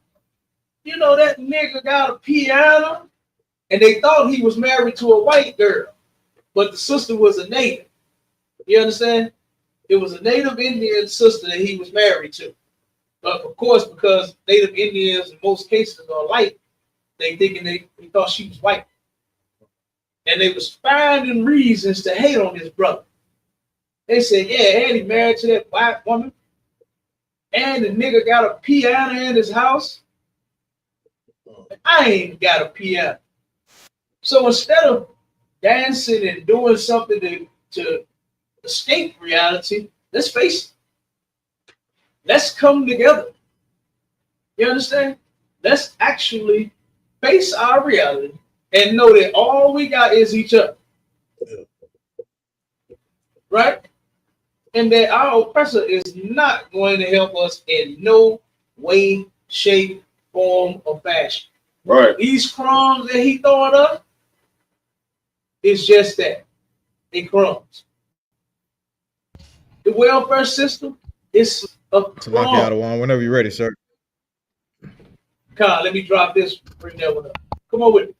A: you know, that nigga got a piano, and they thought he was married to a white girl, but the sister was a native. You understand? It was a Native Indian sister that he was married to. But of course, because Native Indians in most cases are light, they thought she was white. And they was finding reasons to hate on this brother. They said, yeah, and he married to that white woman. And the nigga got a piano in his house. I ain't got a piano. So instead of dancing and doing something to escape reality, let's face it. Let's come together. You understand? Let's actually face our reality and know that all we got is each other. Right? And that our oppressor is not going to help us in no way, shape, form, or fashion.
C: Right.
A: These crumbs that he throwing up is just that. They crumbs. The welfare system is a crumb.
B: Whenever you're ready, sir.
A: Con, let me drop this. Bring that one up. Come on with it.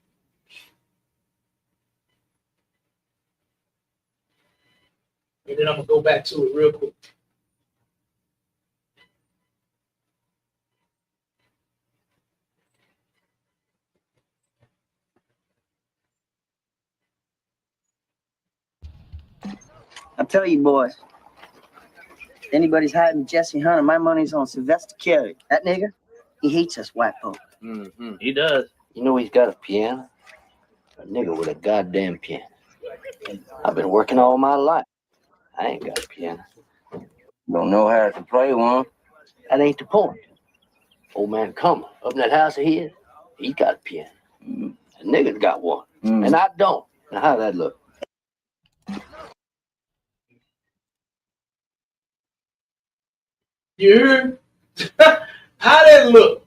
A: And then I'm going to go back to it real quick.
O: I tell you, boys, anybody's hiding Jesse Hunter, my money's on Sylvester Carey. That nigga, he hates us white folks.
P: Mm-hmm. He does. You know he's got a piano? A nigga with a goddamn piano. I've been working all my life. I ain't got a piano. Don't know how to play one. That ain't the point. Old man Comer, up in that house of his, he got a piano. A nigga's got one. And I don't. Now how that look?
A: You heard? How that look?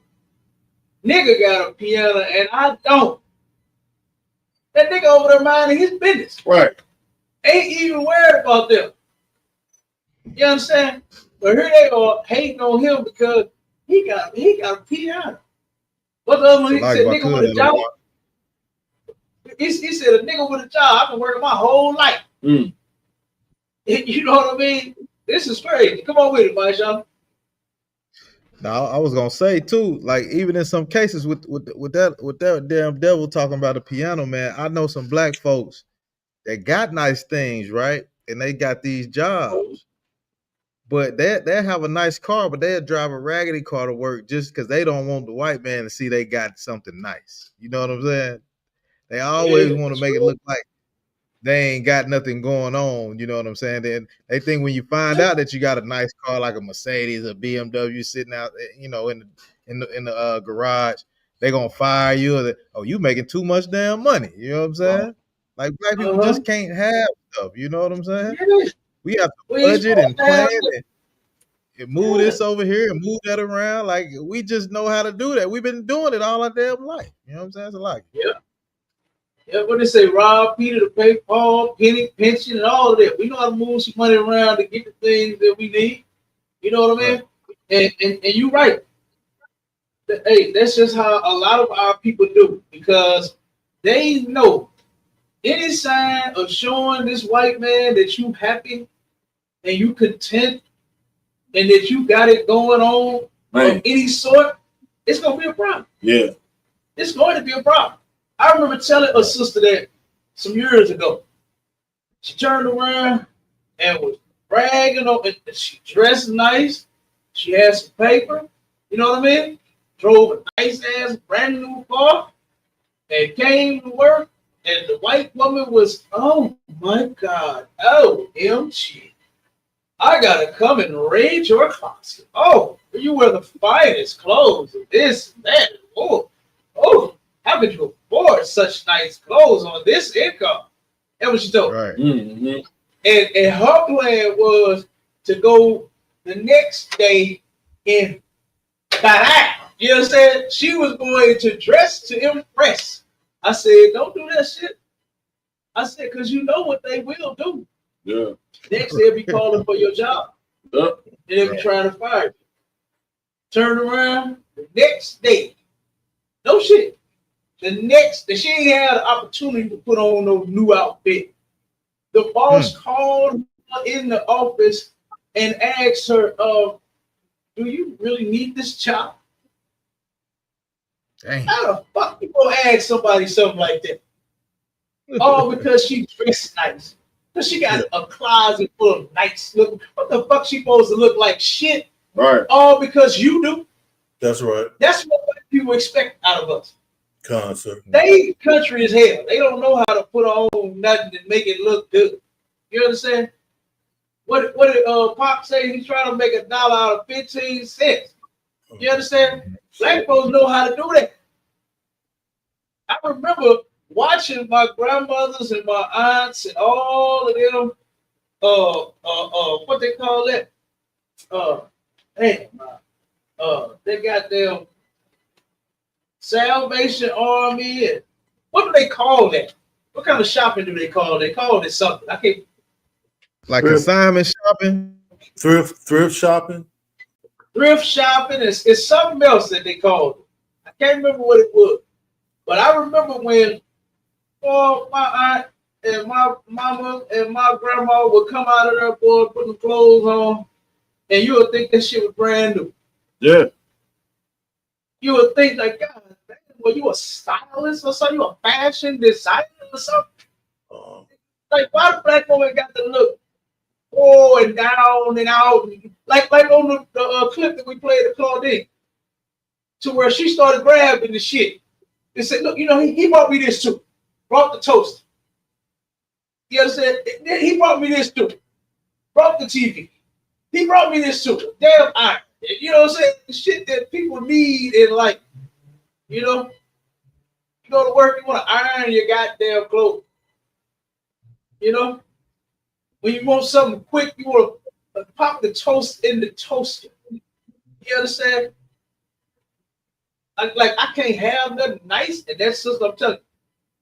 A: Nigga got a piano and I don't. That nigga over there minding his business.
C: Right.
A: Ain't even worried about them. You understand? But here they are hating on him because he got a piano. What the other one? He said nigga with a job. He said a nigga with a job. I've been working my whole life. You know what I mean? This is crazy. Come on with it, my y'all.
B: Now I was gonna say too, like even in some cases with that damn devil talking about a piano, man. I know some black folks that got nice things, right? And they got these jobs, but they have a nice car, but they'll drive a raggedy car to work just because they don't want the white man to see they got something nice. You know what I'm saying? They always want to make it look like they ain't got nothing going on. You know what I'm saying? Then they think when you find out that you got a nice car like a Mercedes, a BMW sitting out, you know, in the garage, they gonna fire you. Or oh, you making too much damn money. You know what I'm saying? Like black people just can't have stuff. You know what I'm saying? We have to budget and plan and move this over here and move that around. Like we just know how to do that. We've been doing it all our damn life. You know what I'm saying? It's a lot.
A: Yeah. Yeah, what they say, rob Peter to pay Paul, penny, pension, and all of that. We know how to move some money around to get the things that we need. You know what I mean? Right. And you're right. Hey, that's just how a lot of our people do, because they know any sign of showing this white man that you happy and you content and that you got it going on of any sort, it's gonna be a problem.
C: Yeah.
A: It's going to be a problem. I remember telling a sister that some years ago. She turned around and was bragging on it. She dressed nice. She had some paper. You know what I mean? Drove a nice ass brand new car and came to work. And the white woman was, oh my God, OMG. I gotta come and raid your closet. Oh, you wear the finest clothes and this and that. Oh, how could you afford such nice clothes on this income? That's what she told me.
B: Right.
A: Mm-hmm. And her plan was to go the next day in Bahia. You know what I'm saying? She was going to dress to impress. I said, don't do that shit. I said, because you know what they will do.
C: Yeah.
A: Next, they'll be calling for your job.
C: Yeah.
A: And they'll be trying to fire you. Turn around the next day. No shit. She ain't had an opportunity to put on no new outfit. The boss called her in the office and asked her, do you really need this job?
B: Dang.
A: How the fuck you gonna ask somebody something like that? All because she dressed nice. Because she got a closet full of nice look. What the fuck she supposed to look like shit?
C: Right.
A: All because you do.
D: That's right.
A: That's what people expect out of us.
D: Concert.
A: They country as hell. They don't know how to put on nothing and make it look good. You understand? What did Pop say? He's trying to make $1 out of 15 cents. You understand? Black folks know how to do that. I remember watching my grandmothers and my aunts and all of them, what they call that? They got them Salvation Army. And what do they call that? What kind of shopping do they call it? They call it something. I can't.
B: Like consignment shopping,
D: thrift shopping.
A: Thrift shopping is something else that they called it. I can't remember what it was, but I remember when my aunt and my mama and my grandma would come out of there, boy, putting clothes on, and you would think that shit was brand new.
C: Yeah.
A: You would think like, God, well, you a stylist or something? You a fashion designer or something? Like, why the black woman got to look and down and out, like on the clip that we played at Claudine, to where she started grabbing the shit and said, "Look, you know, he brought me this too. Brought the toaster. You understand? He brought me this too. Brought the TV. He brought me this too. Damn iron. You know what I'm saying? The shit that people need in life. You know, you go to work, you want to iron your goddamn clothes. You know, when you want something quick, you want to pop the toast in the toaster. You understand? I can't have nothing nice, and that's just what I'm telling you.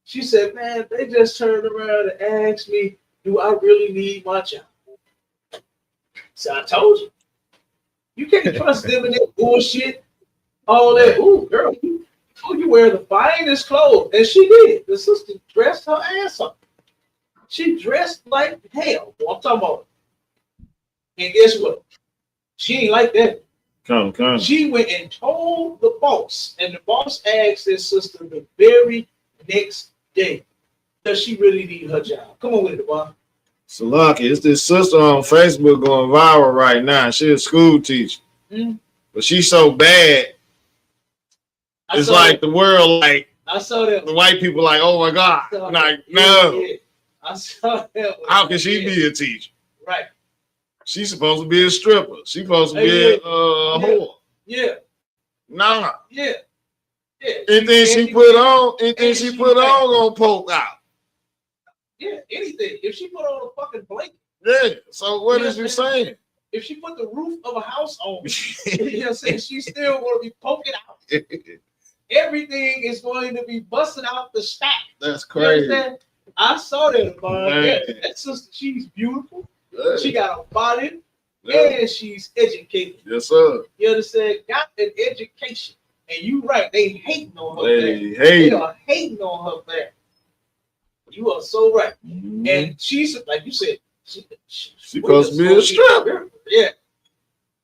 A: She said, man, they just turned around and asked me, do I really need my job? So I told you. You can't trust them in that bullshit. All that, ooh, girl, you wear the finest clothes. And she did. The sister dressed her ass up. She dressed like hell. I'm talking about. And guess what? She ain't like that.
C: Come.
A: She went and told the boss, and the boss asked his sister the very next day, does she really need her job? Come on with it, boy.
C: Salaki, it's this sister on Facebook going viral right now. She's a school teacher. But she's so bad. It's like the world, like
A: I saw that.
C: The white people like, oh my God. Like, no.
A: Yeah. I saw that.
C: How can she be a teacher?
A: Right.
C: She's supposed to be a stripper. She's supposed to be a whore.
A: Yeah.
C: Nah.
A: Yeah.
C: Anything she put on gonna poke out.
A: Yeah, anything. If she put on a fucking blanket.
C: Yeah. So what is you saying?
A: If she put the roof of a house on, you know what I'm saying, she's still going to be poking out. Everything is going to be busting out the stack.
C: That's crazy.
A: You understand? I saw that about that sister. She's beautiful. Yeah. She got a body, and she's educated.
C: Yes, sir.
A: You understand? Got an education. And you right, they hating on her.
C: They
A: are hating on her back. You are so right. And she's, like you said, she's
C: supposed to be a stripper.
A: Yeah.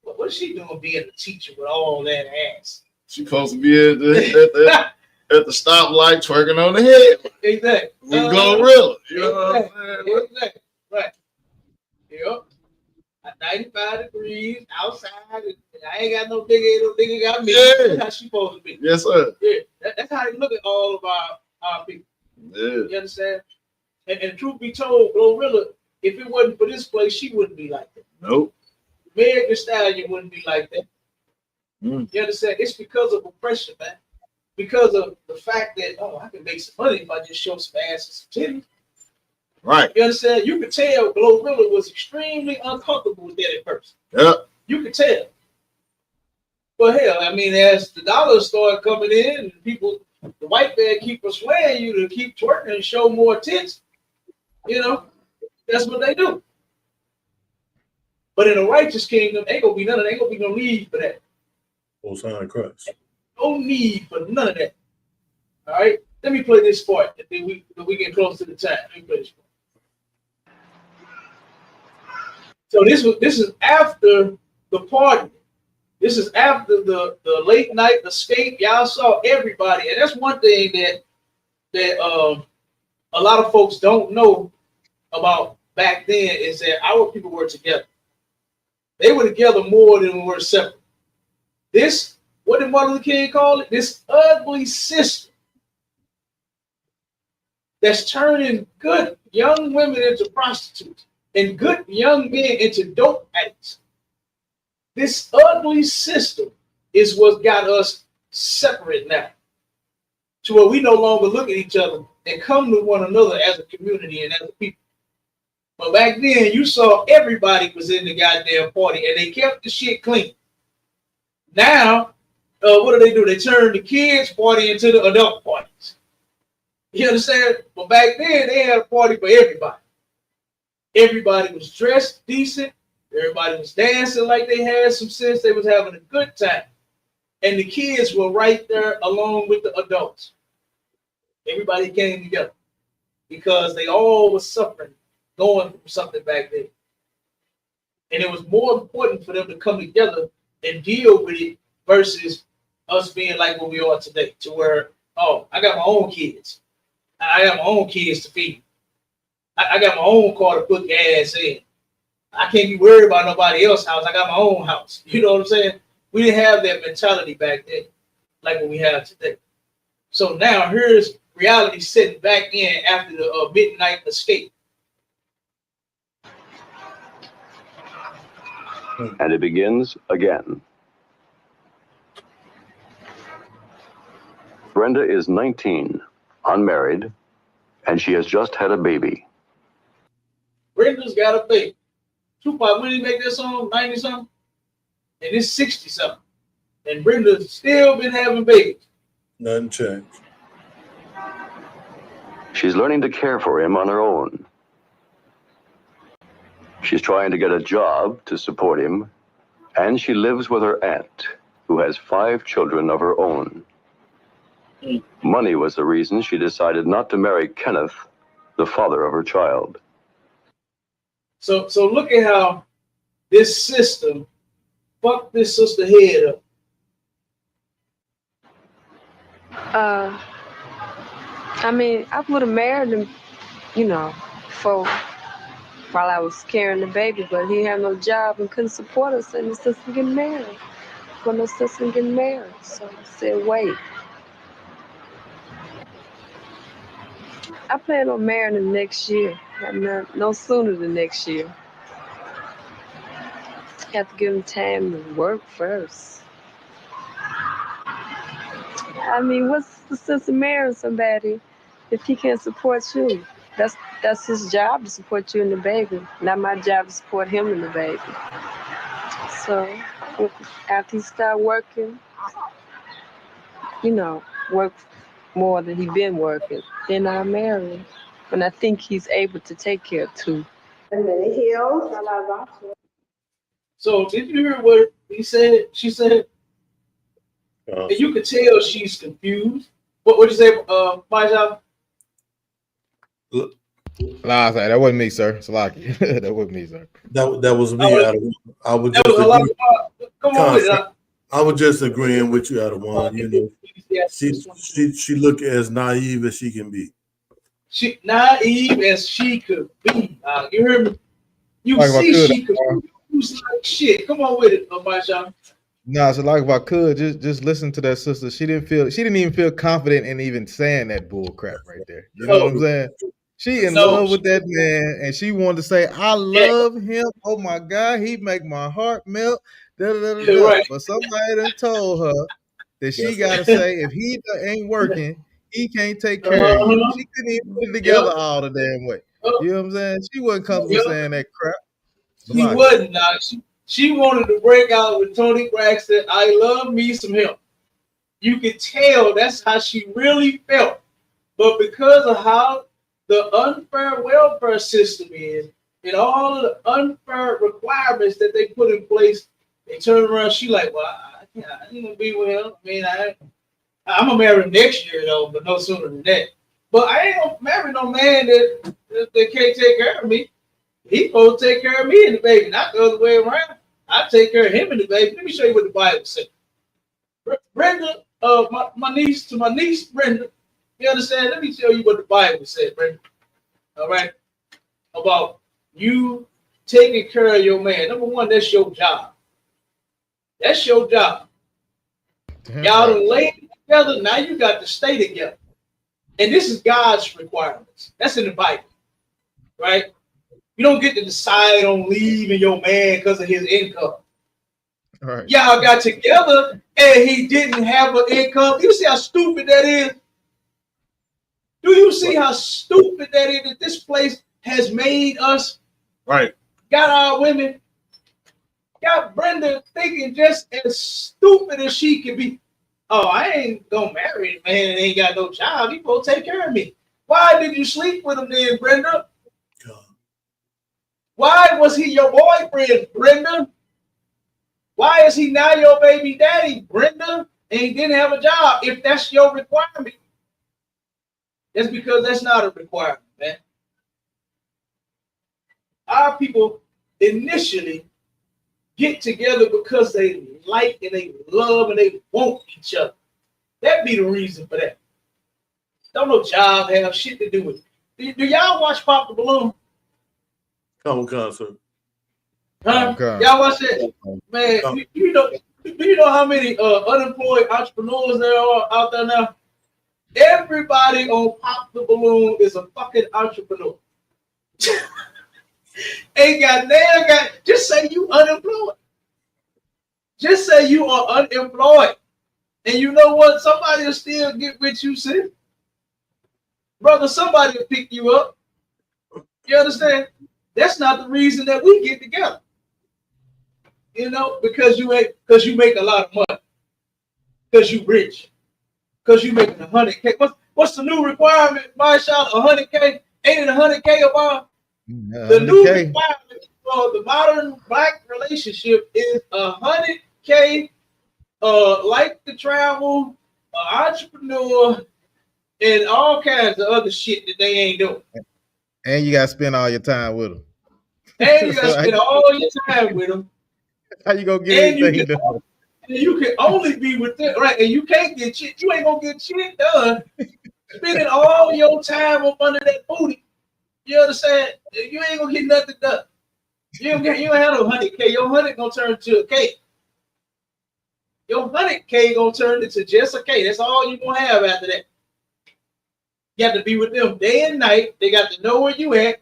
A: But what is she doing being a teacher with all that ass?
C: She's supposed to be at the stoplight twerking on the head.
A: Exactly.
C: With Glorilla. You know what I'm saying?
A: Exactly. Right. Yep. At 95 degrees outside, and I ain't got no nigga got me.
C: Yeah.
A: That's how she supposed to be.
C: Yes, sir.
A: Yeah. That's how they look at all of our people.
C: Yeah.
A: You understand? And truth be told, Glorilla, if it wasn't for this place, she wouldn't be like that.
C: Nope.
A: Meg Thee Stallion wouldn't be like that. You understand? It's because of oppression, man. Because of the fact that, I can make some money if I just show some ass and some titties.
C: Right.
A: You understand? You could tell Glorilla was extremely uncomfortable with that at first.
C: Yep.
A: You could tell. But hell, I mean, as the dollars start coming in and people, the white man keep persuading you to keep twerking and show more tits, you know, that's what they do. But in a righteous kingdom, ain't gonna be none of that. Ain't gonna be no need for that.
D: Hosanna Christ.
A: No need for none of that. All right. Let me play this part. And then we get close to the time. Let me play this part. So this is after the party. This is after the late night escape. Y'all saw everybody, and that's one thing that a lot of folks don't know about back then is that our people were together. They were together more than we were separate. This, what did Martin Luther King call it? This ugly system that's turning good young women into prostitutes and good young men into dope addicts. This ugly system is what got us separate now, to where we no longer look at each other and come to one another as a community and as a people. But back then, you saw everybody was in the goddamn party and they kept the shit clean. Now, what do? They turn the kids' party into the adult parties. You understand? But back then, they had a party for everybody. Everybody was dressed decent. Everybody was dancing like they had some sense. They was having a good time. And the kids were right there along with the adults. Everybody came together because they all were suffering, going through something back then. And it was more important for them to come together and deal with it versus us being like what we are today, to where, oh, I got my own kids. I got my own kids to feed. I got my own car to put gas in. I can't be worried about nobody else's house. I got my own house. You know what I'm saying? We didn't have that mentality back then like what we have today. So now here's reality sitting back in after the midnight escape.
F: And it begins again. Brenda is 19, unmarried, and she has just had a baby.
A: Brenda's got a baby. Tupac, when did he make that song? 90-something? And it's 60-something. And Brenda's still been having babies.
D: Nothing changed.
F: She's learning to care for him on her own. She's trying to get a job to support him, and she lives with her aunt, who has 5 children of her own. Money was the reason she decided not to marry Kenneth, the father of her child.
A: So look at how this system fucked this sister head up.
Q: I mean, I would have married him, you know, while I was carrying the baby, but he had no job and couldn't support us, and his sister getting married. When my sister getting married, so I said, wait. I plan on marrying him next year, no sooner than next year. Have to give him time to work first. I mean, what's the sense of marrying somebody if he can't support you? That's his job to support you and the baby, not my job to support him and the baby. So after he start working, you know, work more than he been working, then I'll marry him. And I think he's able to take care of 2.
A: So did you hear what he said? She said, and you could tell she's confused. What'd you say, Maja?
B: Nah, that wasn't me, sir. Salaki. That wasn't me, sir.
D: That was me. I was just
A: come on with it.
D: I was just agreeing with you, out of one. You know, she looked as naive as she can be.
A: She naive as she could be. You hear me? You see, she could use like shit. Come on with it, Maja.
B: Nah, so like if I could just listen to that sister, she didn't even feel confident in even saying that bull crap right there. You know what I'm saying? She in love with that man, and she wanted to say, "I love him. Oh my God, he make my heart melt." Right. But somebody done told her that she gotta say, if he ain't working, he can't take care of you. She couldn't even put it together all the damn way. You know what I'm saying? She wasn't comfortable saying that crap.
A: She wasn't. She wanted to break out with Tony Braxton. I love me some him. You could tell that's how she really felt. But because of how the unfair welfare system is and all of the unfair requirements that they put in place, they turn around. She like, well, I ain't gonna be with him. I mean, I'm gonna marry him next year though, but no sooner than that. But I ain't gonna marry no man that can't take care of me. He's supposed to take care of me and the baby, not the other way around. I take care of him and the baby. Let me show you what the Bible says. Brenda, my niece Brenda, You understand? Let me tell you what the Bible said, Brandon. All right? About you taking care of your man. Number one, that's your job. That's your job. Y'all done laid together. Now you got to stay together. And this is God's requirements. That's in the Bible. Right? You don't get to decide on leaving your man because of his income.
B: Right.
A: Y'all got together and he didn't have an income. You see how stupid that is? Do you see how stupid that is that this place has made us?
C: Right.
A: Got our women, got Brenda thinking just as stupid as she can be. Oh, I ain't gonna marry a man that ain't got no job. He gonna take care of me. Why did you sleep with him then, Brenda? Why was he your boyfriend, Brenda? Why is he now your baby daddy, Brenda? And he didn't have a job. If that's your requirement, that's because that's not a requirement, man. Our people initially get together because they like and they love and they want each other. That be the reason for that. Don't no job have shit to do with it. Do y'all watch Pop the Balloon?
D: Come on, concert.
A: Huh? Y'all watch that? Man, do you know how many unemployed entrepreneurs there are out there now? Everybody on Pop the Balloon is a fucking entrepreneur. Just say you unemployed. Just say you are unemployed. And you know what? Somebody will still get with you, see? Brother, somebody will pick you up. You understand? That's not the reason that we get together. You know, because you make a lot of money. Because you rich. Because you making 100K. What's the new requirement, my child? 100K? Ain't it 100K about? The new requirement for the modern black relationship is 100K, like to travel, entrepreneur, and all kinds of other shit that they ain't doing.
B: And you gotta spend all your time with them.
A: And you gotta spend all your time with them.
B: How you gonna get anything done?
A: And you can only be with them, right? And you can't get shit. You ain't gonna get shit done. Spending all your time up under that booty. You understand? You ain't gonna get nothing done. You don't have no 100K. Your 100 gonna turn to a K. Your 100K gonna turn into just a K. That's all you gonna have after that. You have to be with them day and night. They got to know where you at,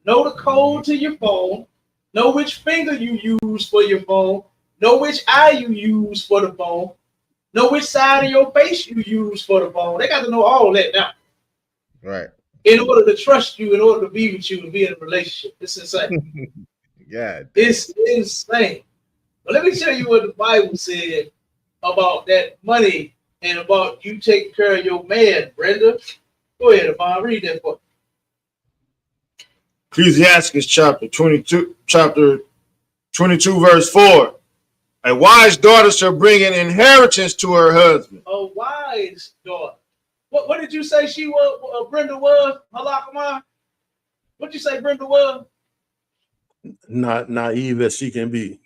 A: know the code to your phone, know which finger you use for your phone, know which eye you use for the phone, know which side of your face you use for the phone. They got to know all that now.
B: Right.
A: In order to trust you, in order to be with you and be in a relationship. It's insane.
B: Yeah.
A: It's insane. But let me tell you what the Bible said about that money and about you taking care of your man, Brenda. Go ahead, Amon, read that for me.
C: Ecclesiastes chapter 22, verse 4. A wise daughter shall bring an inheritance to her husband.
A: A wise daughter. What did you say she was? Brenda was? Halakama? What did you say Brenda was?
D: Not naive as she can be.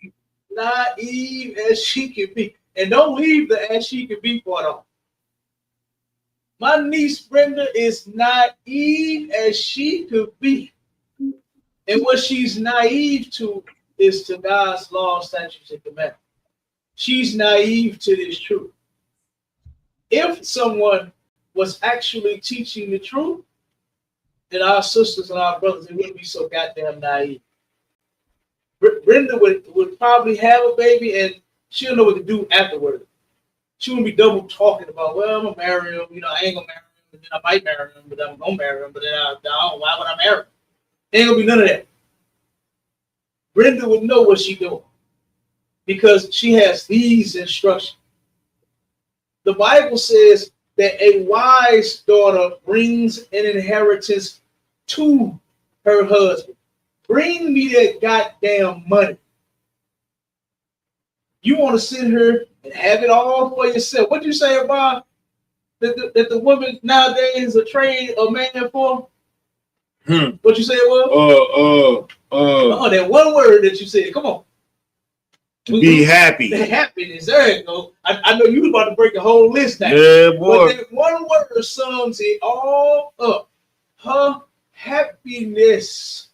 A: Naive as she can be. And don't leave the as she can be part on. My niece Brenda is naive as she could be. And what she's naive to is to God's law, statutes, and commandments. She's naive to this truth. If someone was actually teaching the truth, then our sisters and our brothers, they wouldn't be so goddamn naive. Brenda would probably have a baby and she'll know what to do afterward. She wouldn't be double talking about, well, I'm gonna marry him, I ain't gonna marry him, but then I might marry him, but I'm gonna marry him, but then I don't, why would I marry him? Ain't gonna be none of that. Brenda would know what she's doing because she has these instructions. The Bible says that a wise daughter brings an inheritance to her husband. Bring me that goddamn money. You want to sit here and have it all for yourself. What you say about that the woman nowadays are trade a man for? What you say it was?
C: That
A: one word that you said. Come on.
C: be happy.
A: The happiness. There you go. I know you was about to break the whole list down.
C: Yeah, boy.
A: But that one word sums it all up. Her happiness,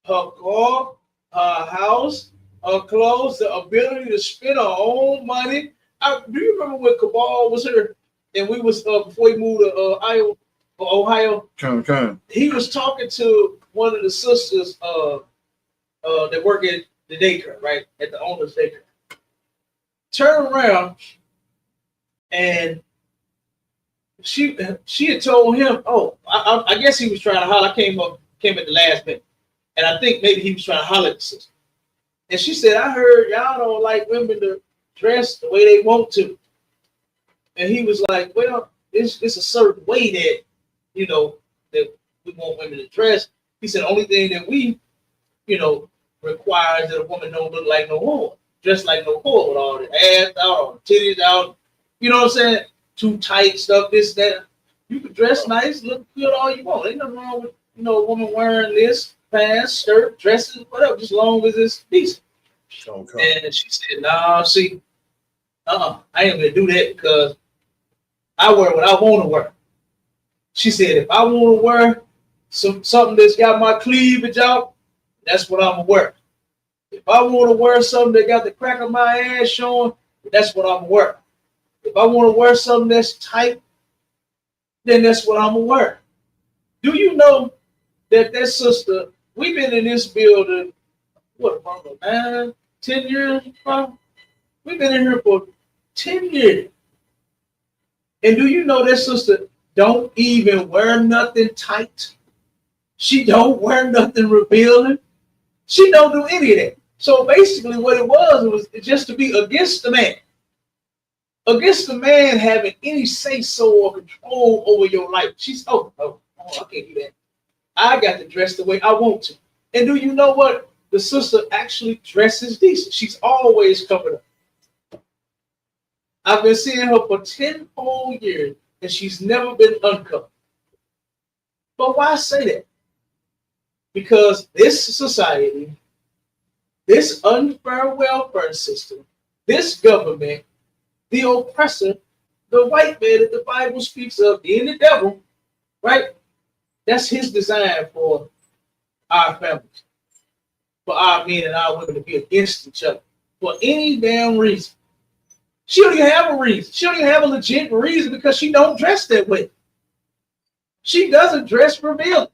A: her car, her house, her clothes, the ability to spend her own money. Do you remember when Cabal was here and we was before he moved to Iowa or Ohio?
C: Come.
A: He was talking to one of the sisters that work at the daycare, right? At the owner's daycare. Turn around and she had told him, oh, I guess he was trying to holler. I came at the last minute. And I think maybe he was trying to holler at the sister. And she said, I heard y'all don't like women to dress the way they want to. And he was like, well, it's a certain way that, that we want women to dress. He said, the only thing that we, requires that a woman don't look like no whore. Dress like no whore with all the ass out, all the titties out. You know what I'm saying? Too tight stuff, this, that. You can dress nice, look good all you want. Ain't nothing wrong with, a woman wearing this, pants, skirt, dresses, whatever, just as long as it's decent. Okay. And she said, nah, see, I ain't gonna do that because I wear what I want to wear. She said, if I want to wear something that's got my cleavage out, that's what I'm gonna wear. If I want to wear something that got the crack of my ass showing, that's what I'm gonna wear. If I want to wear something that's tight, then that's what I'm gonna wear. Do you know that sister, we've been in this building, what, about 9, 10 years, probably? We've been in here for 10 years. And do you know that sister don't even wear nothing tight? She don't wear nothing revealing. She don't do any of that. So basically what it was just to be against the man. Against the man having any say-so or control over your life. She's, oh, I can't do that. I got to dress the way I want to. And do you know what? The sister actually dresses decent. She's always covered up. I've been seeing her for 10 whole years, and she's never been uncovered. But why say that? Because this society, this unfair welfare system, this government, the oppressor, the white man that the Bible speaks of, being the devil, right? That's his design for our families, for our men and our women to be against each other for any damn reason. She don't even have a reason. She don't even have a legit reason because she don't dress that way. She doesn't dress revealing.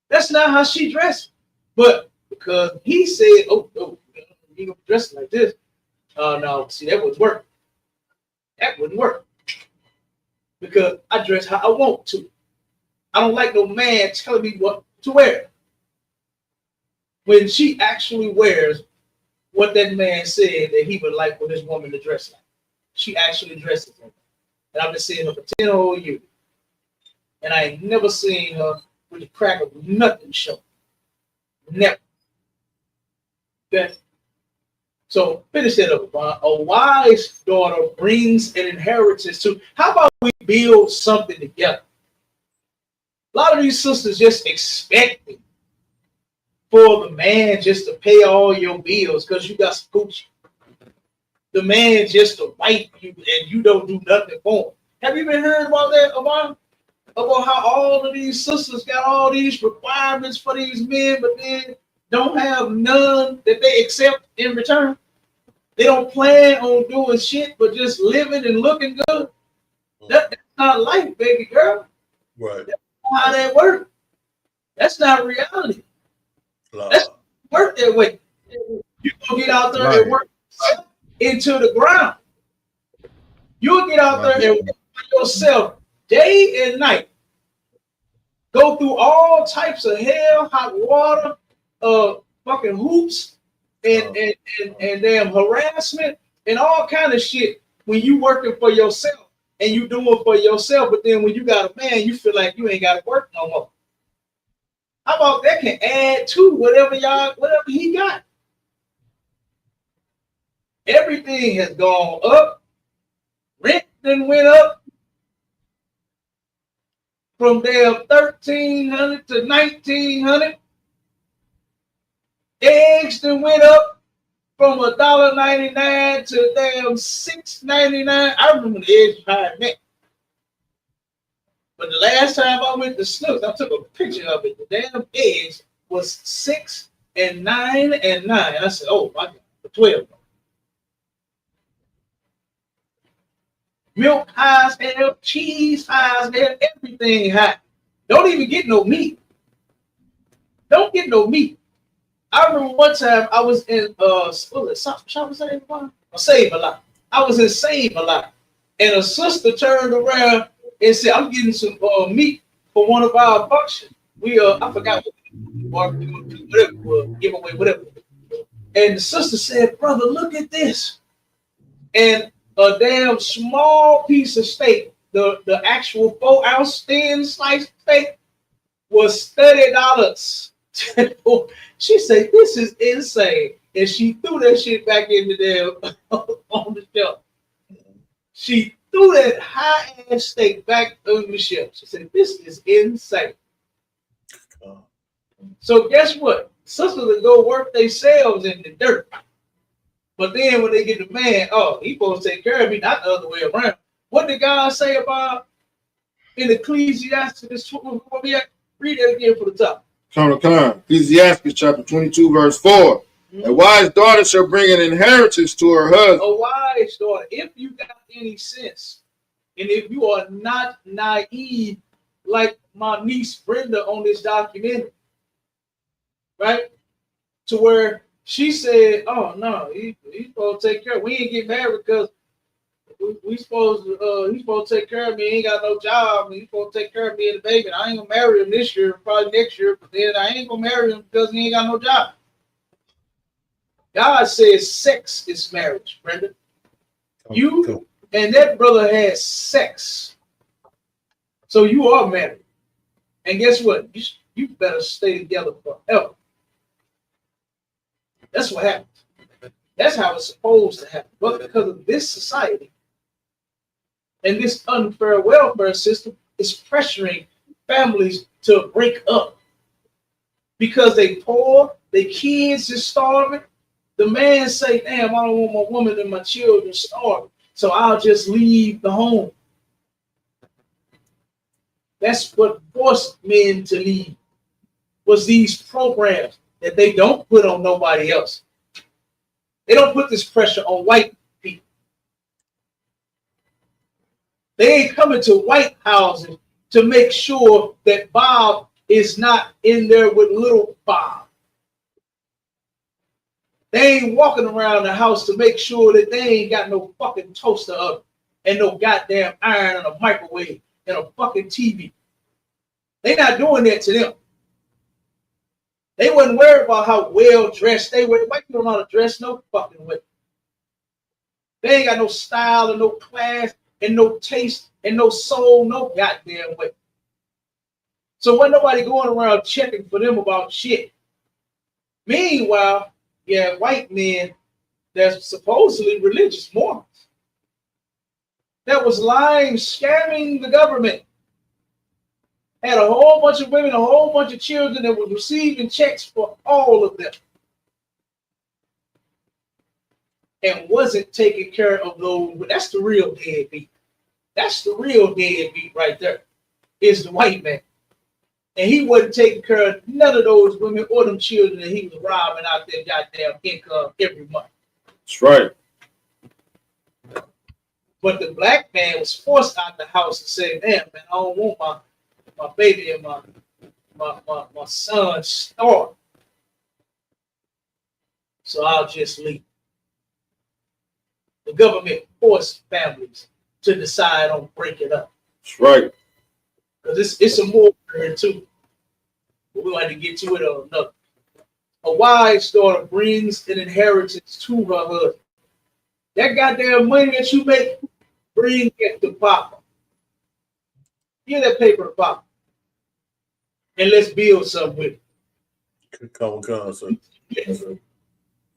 A: That's not how she dresses. But because he said, oh, you don't dress like this. No, see, that wouldn't work. That wouldn't work. Because I dress how I want to. I don't like no man telling me what to wear. When she actually wears what that man said that he would like for this woman to dress like. She actually dresses like that. And I've been seeing her for 10 whole years. And I ain't never seen her with the crack of nothing show. Never. Okay? So finish that up, Ron. A wise daughter brings an inheritance to. How about we build something together? A lot of these sisters just expecting for the man just to pay all your bills because you got some coochie. The man just to wife you and you don't do nothing for him. Have you been heard about that, Amar? About how all of these sisters got all these requirements for these men, but then don't have none that they accept in return. They don't plan on doing shit, but just living and looking good. That's not life, baby girl.
D: Right.
A: That's not how that works. That's not reality. That's work that way. You gonna get out there and work into the ground. You'll get out there and work for yourself day and night. Go through all types of hell, hot water, fucking hoops, and damn harassment and all kind of shit when you working for yourself and you doing for yourself, but then when you got a man, you feel like you ain't got to work no more. How about that can add to whatever he got? Everything has gone up. Rent then went up from damn $1,300 to $1,900. Eggs that went up from $1.99 to damn $6.99. I remember the eggs were higher than that. But the last time I went to Snooks, I took a picture of it. The damn eggs was 6 and 9 and 9. I said, oh my God, for 12. Milk high as hell, cheese high as hell, everything high. Don't even get no meat. Don't get no meat. I remember one time I was in Save a Lot. I was in Save a Lot, and a sister turned around and said, "I'm getting some meat for one of our functions. We I forgot what whatever giveaway, whatever." And the sister said, "Brother, look at this," and a damn small piece of steak, the actual 4-ounce thin sliced steak, was $30. She said, "This is insane," and she threw that shit back in the damn on the shelf. She threw that high ass steak back on the shelf. She said, "This is insane." So guess what? Sisters will go work themselves in the dirt. But then when they get the man, oh, he supposed to take care of me, not the other way around. What did God say about in Ecclesiastes? Read that again for the top.
C: Come. Ecclesiastes chapter 22, verse 4. A wise daughter shall bring an inheritance to her husband.
A: A wise daughter, if you got any sense, and if you are not naive like my niece Brenda on this documentary, right? To where she said, "Oh no, he's supposed to take care of me. We ain't get married because he's supposed to take care of me. He ain't got no job. He's supposed to take care of me and the baby. I ain't gonna marry him this year, probably next year, but then I ain't gonna marry him because he ain't got no job." God says sex is marriage, Brenda. You and that brother has sex. So you are married. And guess what? You better stay together forever. That's what happens. That's how it's supposed to happen. But because of this society and this unfair welfare system is pressuring families to break up because they poor, their kids is starving. The man say, "Damn, I don't want my woman and my children starving, so I'll just leave the home." That's what forced men to leave, was these programs that they don't put on nobody else. They don't put this pressure on white people. They ain't coming to white houses to make sure that Bob is not in there with little Bob. They ain't walking around the house to make sure that they ain't got no fucking toaster oven and no goddamn iron and a microwave and a fucking TV. They not doing that to them. They wasn't worried about how well dressed they were. White people don't know how to dress no fucking way. They ain't got no style and no class and no taste and no soul, no goddamn way. So wasn't nobody going around checking for them about shit. Meanwhile, yeah, white men that's supposedly religious Mormons that was lying, scamming the government. Had a whole bunch of women, a whole bunch of children that were receiving checks for all of them. And wasn't taking care of those. That's the real deadbeat. That's the real deadbeat right there, is the white man. And he wasn't taking care of none of those women or them children that he was robbing out their goddamn income every month.
C: That's right.
A: But the black man was forced out the house and said, "Damn, man, I don't want my baby and my son starved. So I'll just leave." The government forced families to decide on breaking up.
C: That's right.
A: Because it's a more here too. But we'll have to get to it on another. A wise daughter brings an inheritance to her husband. That goddamn money that you make, bring it to Papa. Give that paper to Papa. And let's build something with it.
D: Come on,
A: Yes.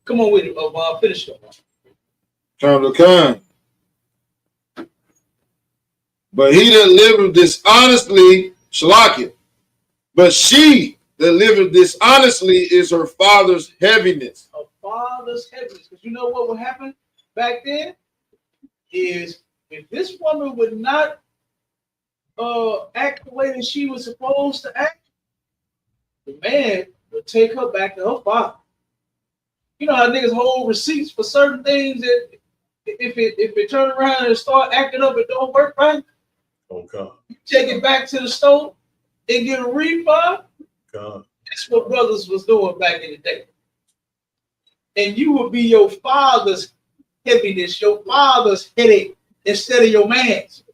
A: Come on with it. Finish it.
C: Come. But he that liveth dishonestly, Shalakia. But she that living dishonestly is her father's heaviness.
A: Her father's heaviness. Because you know what would happen back then? Is if this woman would not act the way that she was supposed to act, the man would take her back to her father. You know how niggas hold receipts for certain things that if it turn around and start acting up, it don't work right.
D: Okay.
A: You take it back to the store and get a refund.
D: God.
A: That's what brothers was doing back in the day. And you would be your father's heaviness, your father's headache instead of your man's.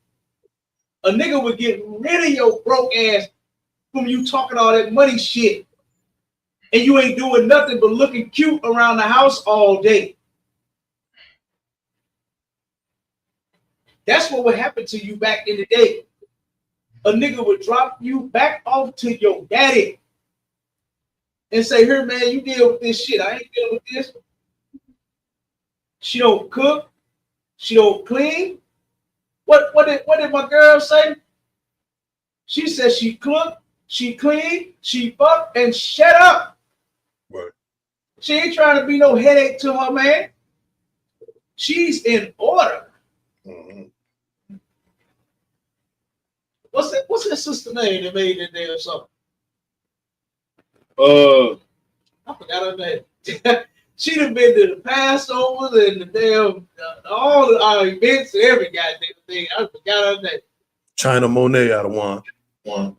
A: A nigga would get rid of your broke ass from you talking all that money shit. And you ain't doing nothing but looking cute around the house all day. That's what would happen to you back in the day. A nigga would drop you back off to your daddy and say, here, man, you deal with this shit. I ain't dealing with this. She don't cook. She don't clean. What did my girl say? She said she cook, she clean, she fuck, and shut up.
D: Right.
A: She ain't trying to be no headache to her man. She's in order.
D: Mm-hmm.
A: What's that sister name that made that damn song? I forgot her name. She done been to the Passovers and the damn all our events and every goddamn thing. I forgot her name.
D: China Monet out of one.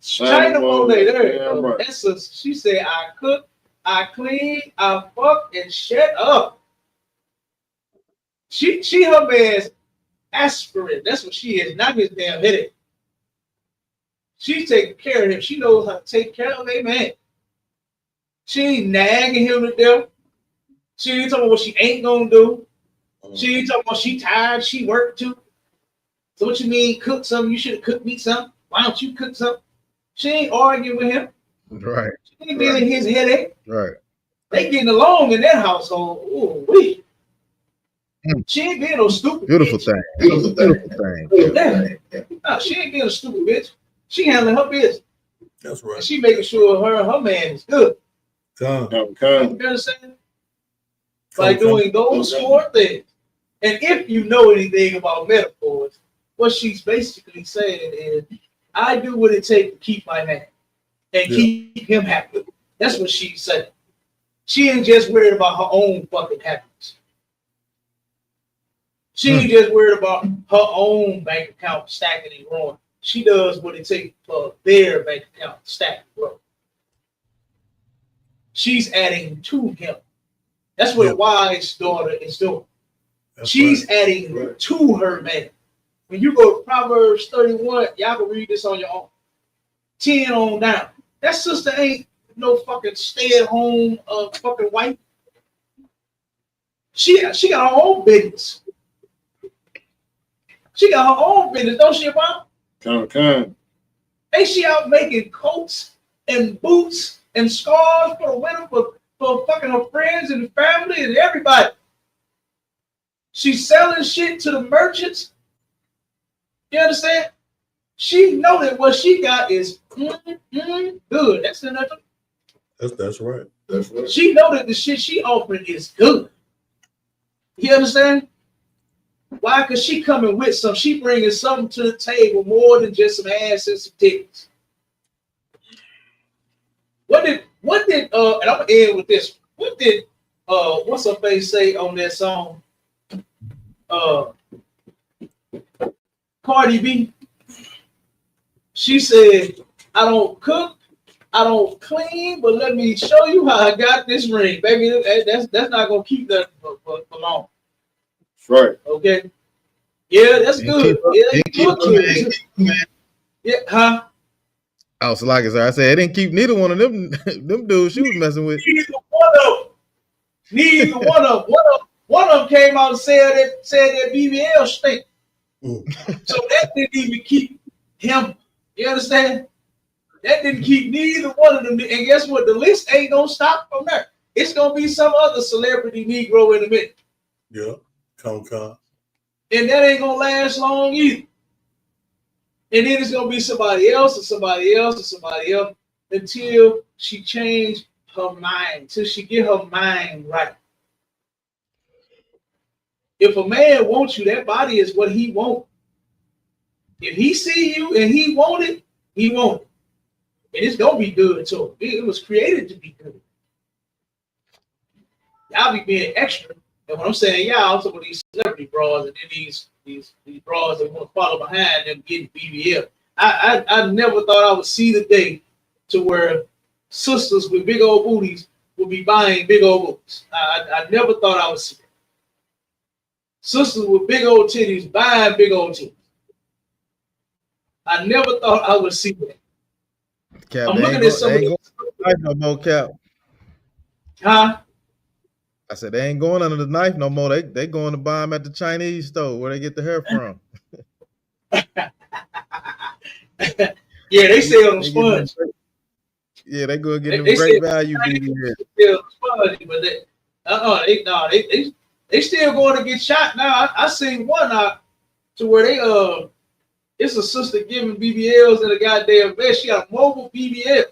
A: China Monet, there you go.
C: Right.
A: That's she said, I cook, I clean, I fuck, and shut up. She her man's aspirin. That's what she is, not his damn headache. She's taking care of him. She knows how to take care of a man. She ain't nagging him to death. She ain't talking about what she ain't gonna do. She ain't talking about she tired, she worked too. So what you mean cook something? You should have cooked me something. Why don't you cook something? She ain't arguing with him.
B: Right.
A: She ain't being his headache.
B: Right.
A: They getting along in that household. Ooh, wee. She ain't being no stupid
B: Beautiful
A: bitch.
B: thing. Beautiful thing.
A: Yeah. No, she ain't being a stupid bitch. She handling her business.
D: That's right.
A: And she making sure her man is good.
D: Come.
A: You understand? By doing those four things. And if you know anything about metaphors, what she's basically saying is, I do what it takes to keep my man and keep him happy. That's what she's saying. She ain't just worried about her own fucking happiness. She ain't just worried about her own bank account stacking and growing. She does what it takes for their bank account to stack and grow. She's adding to him. That's what a wise daughter is doing. She's adding to her man. When you go to Proverbs 31, y'all can read this on your own. 10 on down. That sister ain't no fucking stay-at-home fucking wife. She got her own business. She got her own business, don't she, Bob?
C: Come.
A: Ain't she out making coats and boots and scarves for the winter for fucking her friends and family and everybody? She's selling shit to the merchants. You understand? She know that what she got is good. That's another.
D: That's right. That's right.
A: She know that the shit she offering is good. You understand? Why? Because she coming with some. She bringing something to the table more than just some ass and some titties. What did and I'm gonna end with this. What did what's her face say on that song? Cardi B. She said, I don't cook, I don't clean, but let me show you how I got this ring. Baby, that's not gonna keep that for long.
C: That's right.
A: Okay. Yeah, that's good. Yeah, you look good. Yeah, huh?
B: I was like, I said, it didn't keep neither one of them dudes she was messing with.
A: Neither one of them. One of them came out and said that BBL stink. So that didn't even keep him. You understand? That didn't keep neither one of them. And guess what? The list ain't gonna stop from there. It's gonna be some other celebrity Negro in a minute.
D: Yeah, come.
A: And that ain't gonna last long either. And then it's gonna be somebody else and somebody else and somebody else. until she changed her mind, till she get her mind right. If a man wants you, that body is what he wants. If he see you and he want it, he want it. And it's gonna be good to him. It was created to be good. Y'all be being extra. And when I'm saying y'all, I'm talking about these celebrity bras and then these bras that want to follow behind them getting BBL. I never thought I would see the day to where sisters with big old booties would be buying big old booties. I never thought I would see it. Sisters with big old titties buying big old titties. I never thought I would see that.
B: Cap,
A: I'm
B: they
A: looking
B: ain't
A: at some of
B: going
A: these.
B: knife no more, Cap.
A: Huh?
B: I said they ain't going under the knife no more. They going to buy them at the Chinese store where they get the hair from.
A: Yeah, they sell them sponge.
B: Yeah, they go get them
A: They
B: great
A: sell
B: value BBL.
A: sponge, but they still going to get shot now. I seen one to where they it's a sister giving BBLs in a goddamn vest. She got a mobile BBL.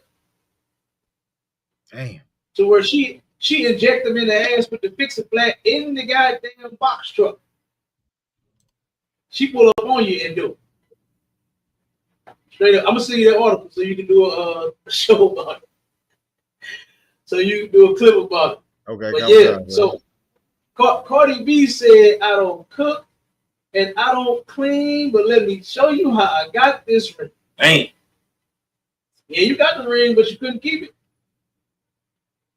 B: Damn.
A: To where she inject them in the ass with the fix-a-flat in the goddamn box truck. She pull up on you and do it. Straight up. I'm gonna send you that article so you can do a show about it. So you can do a clip about it.
B: Okay,
A: but yeah, so Cardi B said, I don't cook and I don't clean, but let me show you how I got this ring.
C: Damn.
A: Yeah, you got the ring, but you couldn't keep it.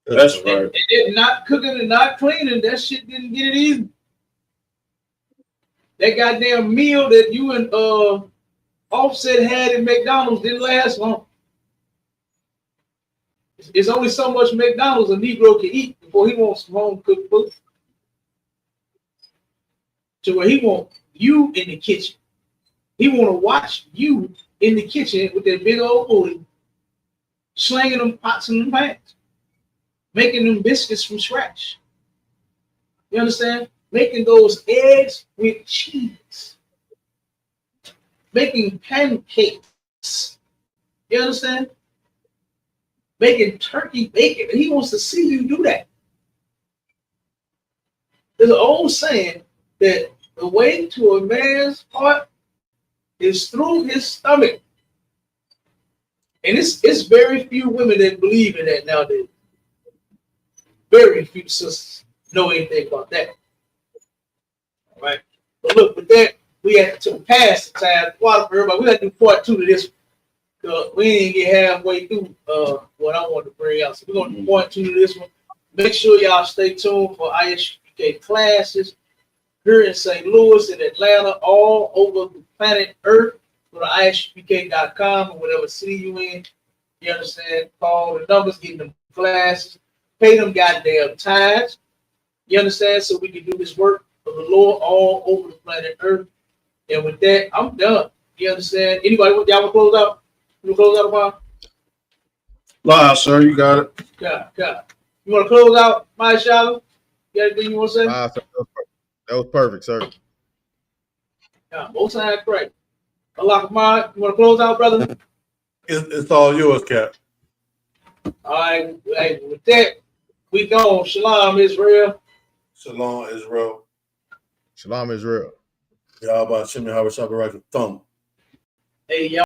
C: That's right.
A: And not cooking and not cleaning, that shit didn't get it easy. That goddamn meal that you and Offset had in McDonald's didn't last long. It's only so much McDonald's a Negro can eat before he wants some home cooked food. To where he wants you in the kitchen. He want to watch you in the kitchen with that big old booty, slinging them pots and them pans, making them biscuits from scratch. You understand? Making those eggs with cheese. Making pancakes. You understand? Making turkey bacon. And he wants to see you do that. There's an old saying that the way to a man's heart is through his stomach. And it's very few women that believe in that nowadays. Very few sisters know anything about that. All right. But look, with that, we had to pass the time. Water for everybody. We got to do part 2 to this. We didn't get halfway through what I wanted to bring out. So we're going to do part 2 to this one. Make sure y'all stay tuned for ISUPK classes here in St. Louis and Atlanta, all over the planet Earth. Go to ISUPK.com or whatever city you in. You understand? Call the numbers, get them classes, pay them goddamn tithes. You understand? So we can do this work for the Lord all over the planet Earth. And with that, I'm done. You understand? Anybody, y'all want to close out? You want to close out about?
C: Live, sir. You got it.
A: God. You want to close out, my Shalom? You got anything you want to say?
B: That was perfect, sir.
A: Yeah, both sides great. Allah Akbar, you want to close out, brother?
D: It's all yours, Cap.
A: All right, hey, with that, we go. Shalom, Israel.
D: Shalom, Israel.
B: Shalom, Israel.
D: Y'all about Shimmy Harvard Shabbat thumb.
A: Hey, y'all.